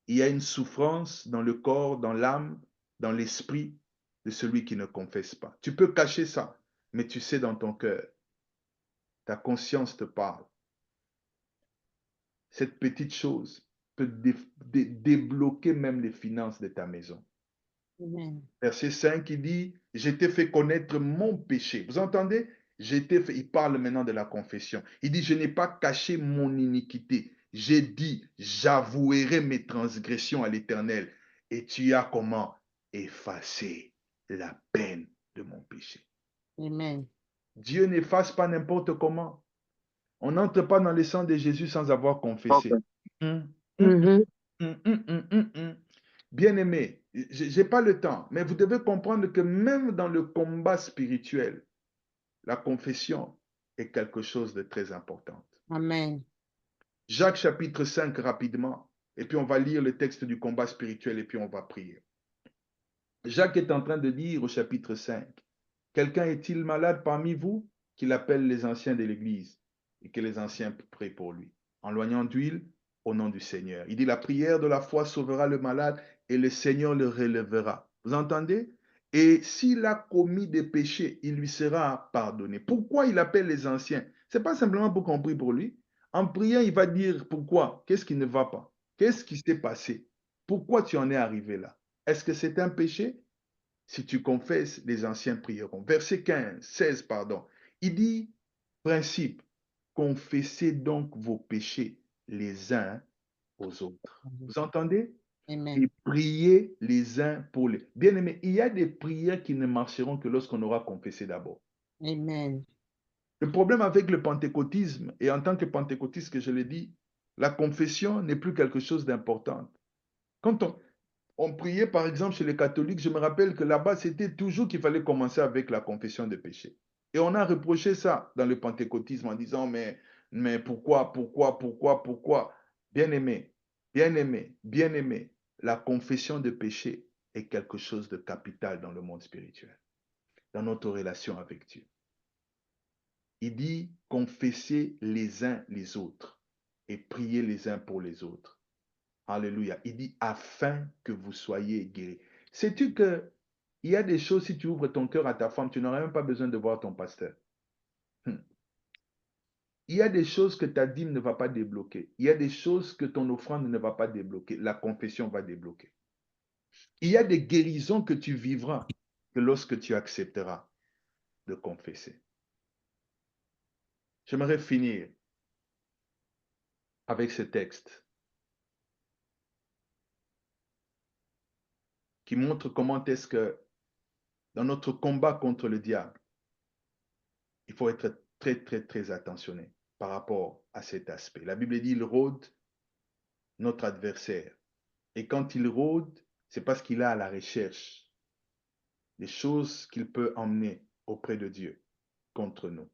Il y a une souffrance dans le corps, dans l'âme, dans l'esprit de celui qui ne confesse pas. Tu peux cacher ça, mais tu sais dans ton cœur, ta conscience te parle. Cette petite chose peut débloquer même les finances de ta maison. Amen. Verset 5, il dit, je t'ai fait connaître mon péché. Vous entendez? Il parle maintenant de la confession. Il dit, je n'ai pas caché mon iniquité. J'ai dit, j'avouerai mes transgressions à l'Éternel. Et tu as comment? Effacé la peine de mon péché. Amen. Dieu n'efface pas n'importe comment. On n'entre pas dans le sang de Jésus sans avoir confessé. Bien-aimé, je n'ai pas le temps, mais vous devez comprendre que même dans le combat spirituel, la confession est quelque chose de très important. Amen. Jacques chapitre 5 rapidement, et puis on va lire le texte du combat spirituel et puis on va prier. Jacques est en train de dire au chapitre 5, quelqu'un est-il malade parmi vous qu'il appelle les anciens de l'Église et que les anciens prient pour lui, en loignant d'huile au nom du Seigneur. Il dit, la prière de la foi sauvera le malade et le Seigneur le relèvera. Vous entendez? Et s'il a commis des péchés, il lui sera pardonné. Pourquoi il appelle les anciens? Ce n'est pas simplement pour qu'on prie pour lui. En priant, il va dire pourquoi. Qu'est-ce qui ne va pas? Qu'est-ce qui s'est passé? Pourquoi tu en es arrivé là? Est-ce que c'est un péché? Si tu confesses, les anciens prieront. Verset 16, pardon. Il dit, principe, confessez donc vos péchés les uns aux autres. Vous entendez? Amen. Et priez les uns pour les... Bien-aimés, il y a des prières qui ne marcheront que lorsqu'on aura confessé d'abord. Amen. Le problème avec le pentecôtisme, et en tant que pentecôtiste que je l'ai dit, la confession n'est plus quelque chose d'important. Quand on priait, par exemple, chez les catholiques, je me rappelle que là-bas, c'était toujours qu'il fallait commencer avec la confession de péché. Et on a reproché ça dans le pentecôtisme en disant, mais pourquoi? Bien-aimé, bien-aimé, bien-aimé, la confession de péché est quelque chose de capital dans le monde spirituel, dans notre relation avec Dieu. Il dit, confessez les uns les autres et priez les uns pour les autres. Alléluia. Il dit, afin que vous soyez guéris. Sais-tu que il y a des choses, si tu ouvres ton cœur à ta femme, tu n'auras même pas besoin de voir ton pasteur. Il y a des choses que ta dîme ne va pas débloquer. Il y a des choses que ton offrande ne va pas débloquer. La confession va débloquer. Il y a des guérisons que tu vivras que lorsque tu accepteras de confesser. J'aimerais finir avec ce texte qui montre comment est-ce que dans notre combat contre le diable, il faut être très, très, très attentionné par rapport à cet aspect. La Bible dit, il rôde notre adversaire. Et quand il rôde, c'est parce qu'il est à la recherche des choses qu'il peut emmener auprès de Dieu contre nous.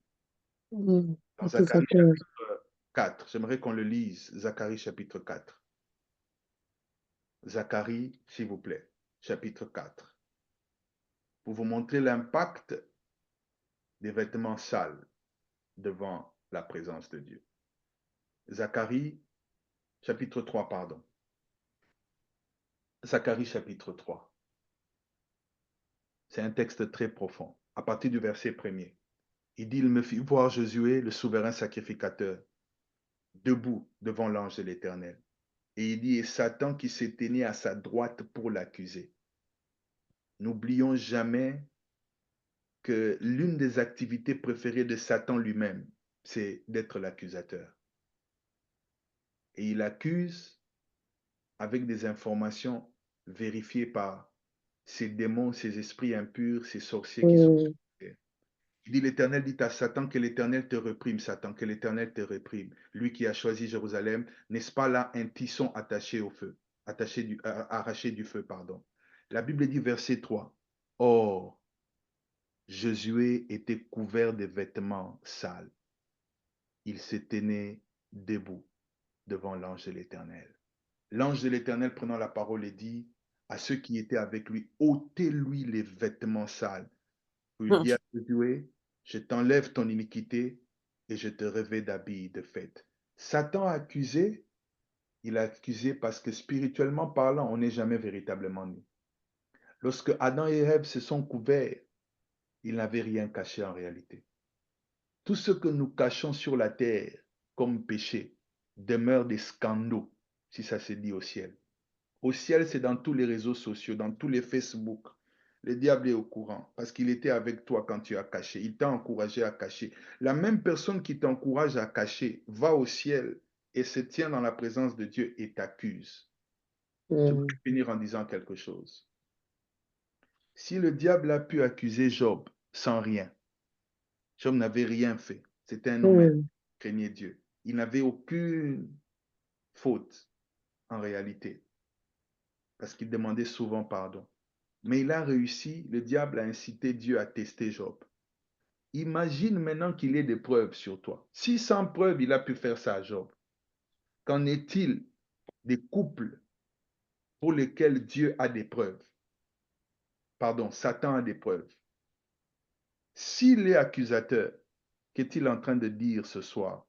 Dans Zacharie chapitre 4, j'aimerais qu'on le lise, Zacharie chapitre 4. Zacharie, s'il vous plaît, chapitre 4. Pour vous montrer l'impact des vêtements sales devant la présence de Dieu. Zacharie, chapitre 3, pardon. Zacharie, chapitre 3. C'est un texte très profond. À partir du verset 1er, il dit, il me fit voir Josué, le souverain sacrificateur, debout devant l'ange de l'Éternel. Et il dit, et Satan qui s'éteignait à sa droite pour l'accuser. N'oublions jamais que l'une des activités préférées de Satan lui-même, c'est d'être l'accusateur. Et il accuse avec des informations vérifiées par ces démons, ces esprits impurs, ces sorciers qui sont sur la terre. Il dit, l'Éternel dit à Satan que l'Éternel te réprime, Satan, que l'Éternel te réprime. Lui qui a choisi Jérusalem, n'est-ce pas là un tisson attaché au feu, arraché du feu, pardon. La Bible dit, verset 3, Or, Josué était couvert de vêtements sales. Il se tenait debout devant l'ange de l'Éternel. L'ange de l'Éternel prenant la parole et dit à ceux qui étaient avec lui, ôtez-lui les vêtements sales. Il dit à Josué, je t'enlève ton iniquité et je te revêts d'habits de fête. Satan a accusé, il a accusé parce que spirituellement parlant, on n'est jamais véritablement nu. Lorsque Adam et Ève se sont couverts, ils n'avaient rien caché en réalité. Tout ce que nous cachons sur la terre comme péché demeure des scandaux, si ça se dit au ciel. Au ciel, c'est dans tous les réseaux sociaux, dans tous les Facebook. Le diable est au courant parce qu'il était avec toi quand tu as caché. Il t'a encouragé à cacher. La même personne qui t'encourage à cacher va au ciel et se tient dans la présence de Dieu et t'accuse. Je vais finir en disant quelque chose. Si le diable a pu accuser Job sans rien, Job n'avait rien fait. C'était un homme qui craignait Dieu. Il n'avait aucune faute en réalité parce qu'il demandait souvent pardon. Mais il a réussi, le diable a incité Dieu à tester Job. Imagine maintenant qu'il ait des preuves sur toi. Si sans preuve, il a pu faire ça à Job, qu'en est-il des couples pour lesquels Dieu a des preuves? Pardon, Satan a des preuves. S'il est accusateur, qu'est-il en train de dire ce soir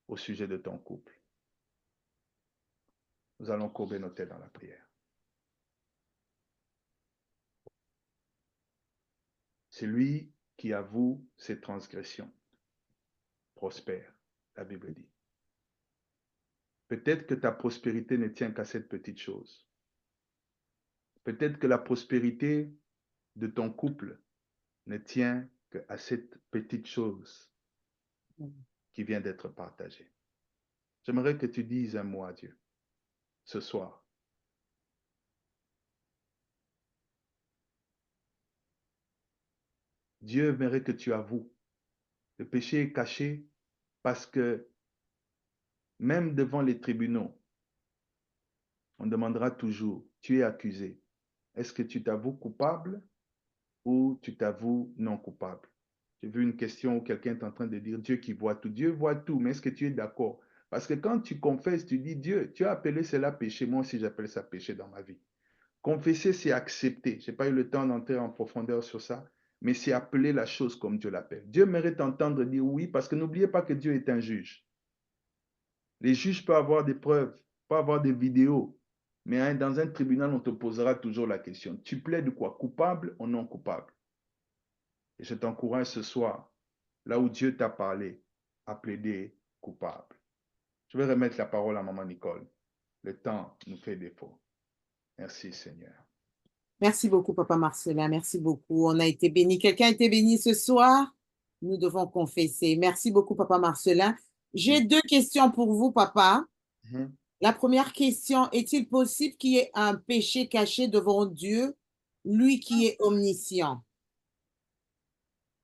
au sujet de ton couple? Nous allons courber nos têtes dans la prière. Celui qui avoue ses transgressions prospère, la Bible dit. Peut-être que ta prospérité ne tient qu'à cette petite chose. Peut-être que la prospérité de ton couple ne tient qu'à cette petite chose qui vient d'être partagée. J'aimerais que tu dises un mot à Dieu ce soir. Dieu aimerait que tu avoues. Le péché est caché parce que même devant les tribunaux, on demandera toujours, tu es accusé. Est-ce que tu t'avoues coupable ou tu t'avoues non coupable? J'ai vu une question où quelqu'un est en train de dire Dieu qui voit tout. Dieu voit tout, mais est-ce que tu es d'accord? Parce que quand tu confesses, tu dis Dieu, tu as appelé cela péché, moi aussi j'appelle ça péché dans ma vie. Confesser, c'est accepter. Je n'ai pas eu le temps d'entrer en profondeur sur ça, mais c'est appeler la chose comme Dieu l'appelle. Dieu mérite d'entendre dire oui, parce que n'oubliez pas que Dieu est un juge. Les juges peuvent avoir des preuves, peuvent avoir des vidéos, mais dans un tribunal, on te posera toujours la question. Tu plaides quoi? Coupable ou non coupable? Et je t'encourage ce soir, là où Dieu t'a parlé, à plaider coupable. Je vais remettre la parole à Maman Nicole. Le temps nous fait défaut. Merci Seigneur. Merci beaucoup, Papa Marcelin. Merci beaucoup. On a été bénis. Quelqu'un a été béni ce soir? Nous devons confesser. Merci beaucoup, Papa Marcelin. J'ai deux questions pour vous, Papa. La première question, est-il possible qu'il y ait un péché caché devant Dieu, lui qui est omniscient?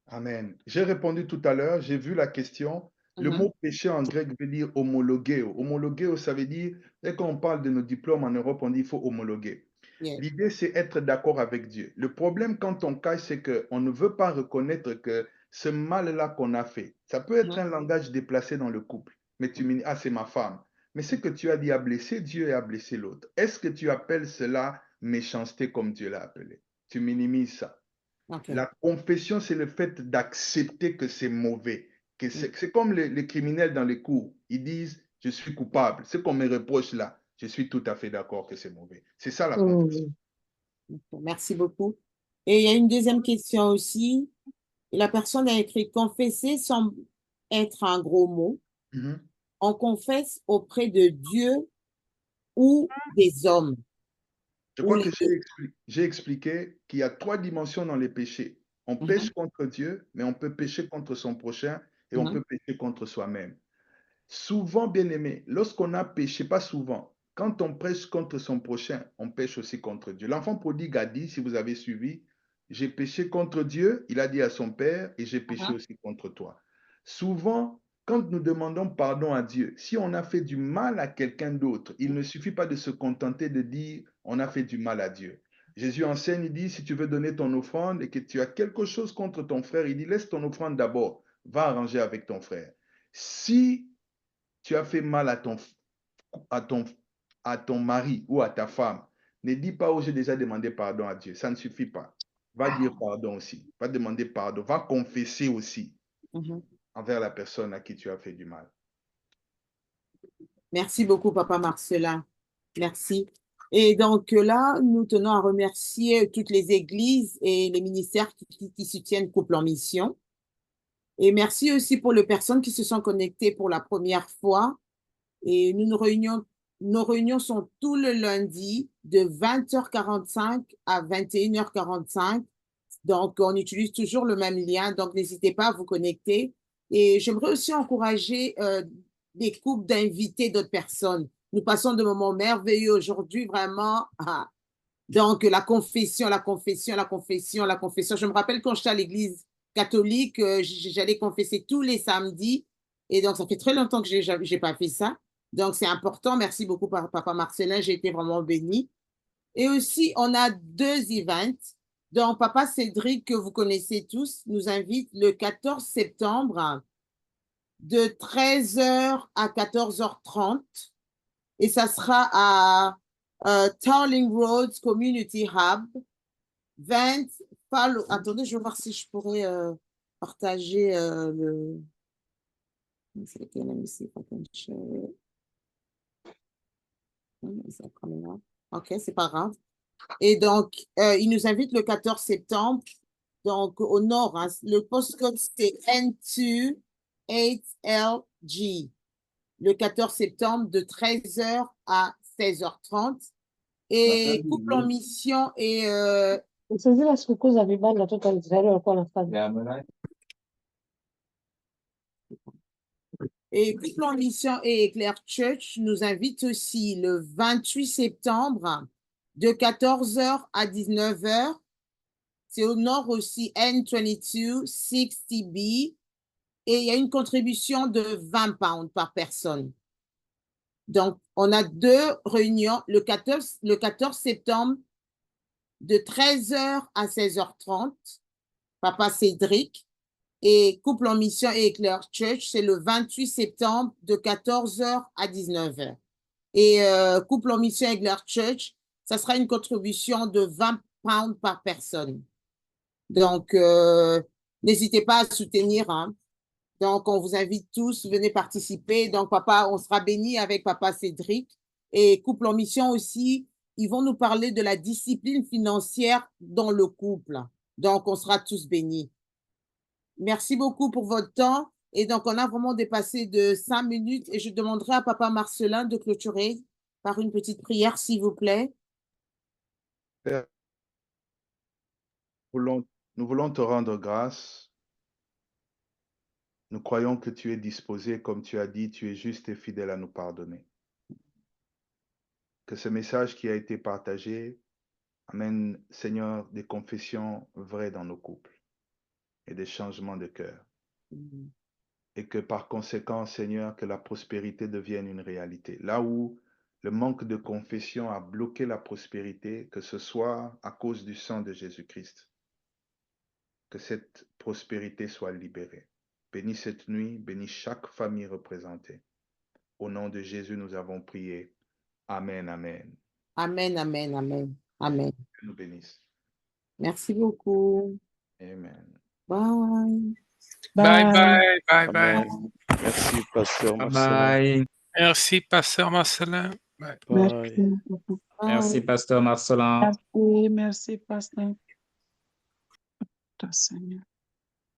Amen. J'ai répondu tout à l'heure, j'ai vu la question. Le mot péché en grec veut dire homologueo. Homologueo, ça veut dire, dès qu'on parle de nos diplômes en Europe, on dit qu'il faut homologuer. Yeah. L'idée, c'est être d'accord avec Dieu. Le problème quand on cache, c'est qu'on ne veut pas reconnaître que ce mal-là qu'on a fait, ça peut être un langage déplacé dans le couple. Mais tu me dis, ah, c'est ma femme. Mais ce que tu as dit a blessé Dieu et a blessé l'autre. Est-ce que tu appelles cela méchanceté comme Dieu l'a appelé? Tu minimises ça. Okay. La confession, c'est le fait d'accepter que c'est mauvais. Que c'est comme les criminels dans les cours. Ils disent, je suis coupable. Ce qu'on me reproche là, je suis tout à fait d'accord que c'est mauvais. C'est ça la confession. Merci beaucoup. Et il y a une deuxième question aussi. La personne a écrit confesser semble être un gros mot. On confesse auprès de Dieu ou des hommes. Je crois que j'ai expliqué qu'il y a 3 dimensions dans les péchés. On pêche contre Dieu, mais on peut pécher contre son prochain et on peut pécher contre soi-même. Souvent, bien aimé, lorsqu'on a péché, pas souvent, quand on prêche contre son prochain, on pêche aussi contre Dieu. L'enfant prodigue a dit, si vous avez suivi, j'ai péché contre Dieu, il a dit à son père, et j'ai péché aussi contre toi. Souvent, quand nous demandons pardon à Dieu, si on a fait du mal à quelqu'un d'autre, il ne suffit pas de se contenter de dire on a fait du mal à Dieu. Jésus enseigne, il dit, si tu veux donner ton offrande et que tu as quelque chose contre ton frère, il dit, laisse ton offrande d'abord, va arranger avec ton frère. Si tu as fait mal à ton mari ou à ta femme, ne dis pas, oh, j'ai déjà demandé pardon à Dieu. Ça ne suffit pas. Va dire pardon aussi. Va demander pardon. Va confesser aussi envers la personne à qui tu as fait du mal. Merci beaucoup, Papa Marcelin. Merci. Et donc là, nous tenons à remercier toutes les églises et les ministères qui soutiennent Couple en Mission. Et merci aussi pour les personnes qui se sont connectées pour la première fois. Et nos réunions sont tous le lundi de 20h45 à 21h45. Donc, on utilise toujours le même lien. Donc, n'hésitez pas à vous connecter. Et j'aimerais aussi encourager des couples d'inviter d'autres personnes. Nous passons de moments merveilleux aujourd'hui, vraiment. Donc, la confession. Je me rappelle quand j'étais à l'église catholique, j'allais confesser tous les samedis. Et donc, ça fait très longtemps que je n'ai pas fait ça. Donc, c'est important. Merci beaucoup, Papa Marcelin. J'ai été vraiment bénie. Et aussi, on a 2 events. Donc, Papa Cédric, que vous connaissez tous, nous invite le 14 septembre de 13h à 14h30. Et ça sera à Tarling Roads Community Hub. 20 follow. Attendez, je vais voir si je pourrais partager le. C'est lequel, let me see if I can share it. Is that coming up? OK, c'est pas grave. Et donc, il nous invite le 14 septembre, donc au nord. Hein, le postcode, c'est N28LG. Le 14 septembre, de 13h à 16h30. Et Couple en Mission et... Et Couple en Mission et Éclair Church nous invite aussi le 28 septembre de 14h à 19h. C'est au nord aussi, N2260B. Et il y a une contribution de 20 pounds par personne. Donc, on a 2 réunions le 14 septembre de 13h à 16h30. Papa Cédric. Et Couple en Mission et Éclair Church, c'est le 28 septembre de 14h à 19h. Et Couple en Mission et Éclair Church, ça sera une contribution de 20 pounds par personne. Donc, n'hésitez pas à soutenir. Hein. Donc, on vous invite tous, venez participer. Donc, papa, on sera bénis avec Papa Cédric. Et Couple en Mission aussi, ils vont nous parler de la discipline financière dans le couple. Donc, on sera tous bénis. Merci beaucoup pour votre temps. Et donc, on a vraiment dépassé de 5 minutes. Et je demanderai à Papa Marcelin de clôturer par une petite prière, s'il vous plaît. Père, nous voulons te rendre grâce. Nous croyons que tu es disposé, comme tu as dit, tu es juste et fidèle à nous pardonner. Que ce message qui a été partagé amène, Seigneur, des confessions vraies dans nos couples et des changements de cœur. Et que par conséquent, Seigneur, que la prospérité devienne une réalité. Là où le manque de confession a bloqué la prospérité, que ce soit à cause du sang de Jésus-Christ, que cette prospérité soit libérée. Bénis cette nuit, bénis chaque famille représentée. Au nom de Jésus, nous avons prié. Amen, amen. Amen, amen, amen, amen. Que nous bénisse. Merci beaucoup. Amen. Bye. Bye. Amen. Merci, Pasteur Marcelin. Bye. Merci, Pasteur Marcelin. Bye. Bye. Merci, Pasteur Marcelin. Merci, Pasteur. Seigneur.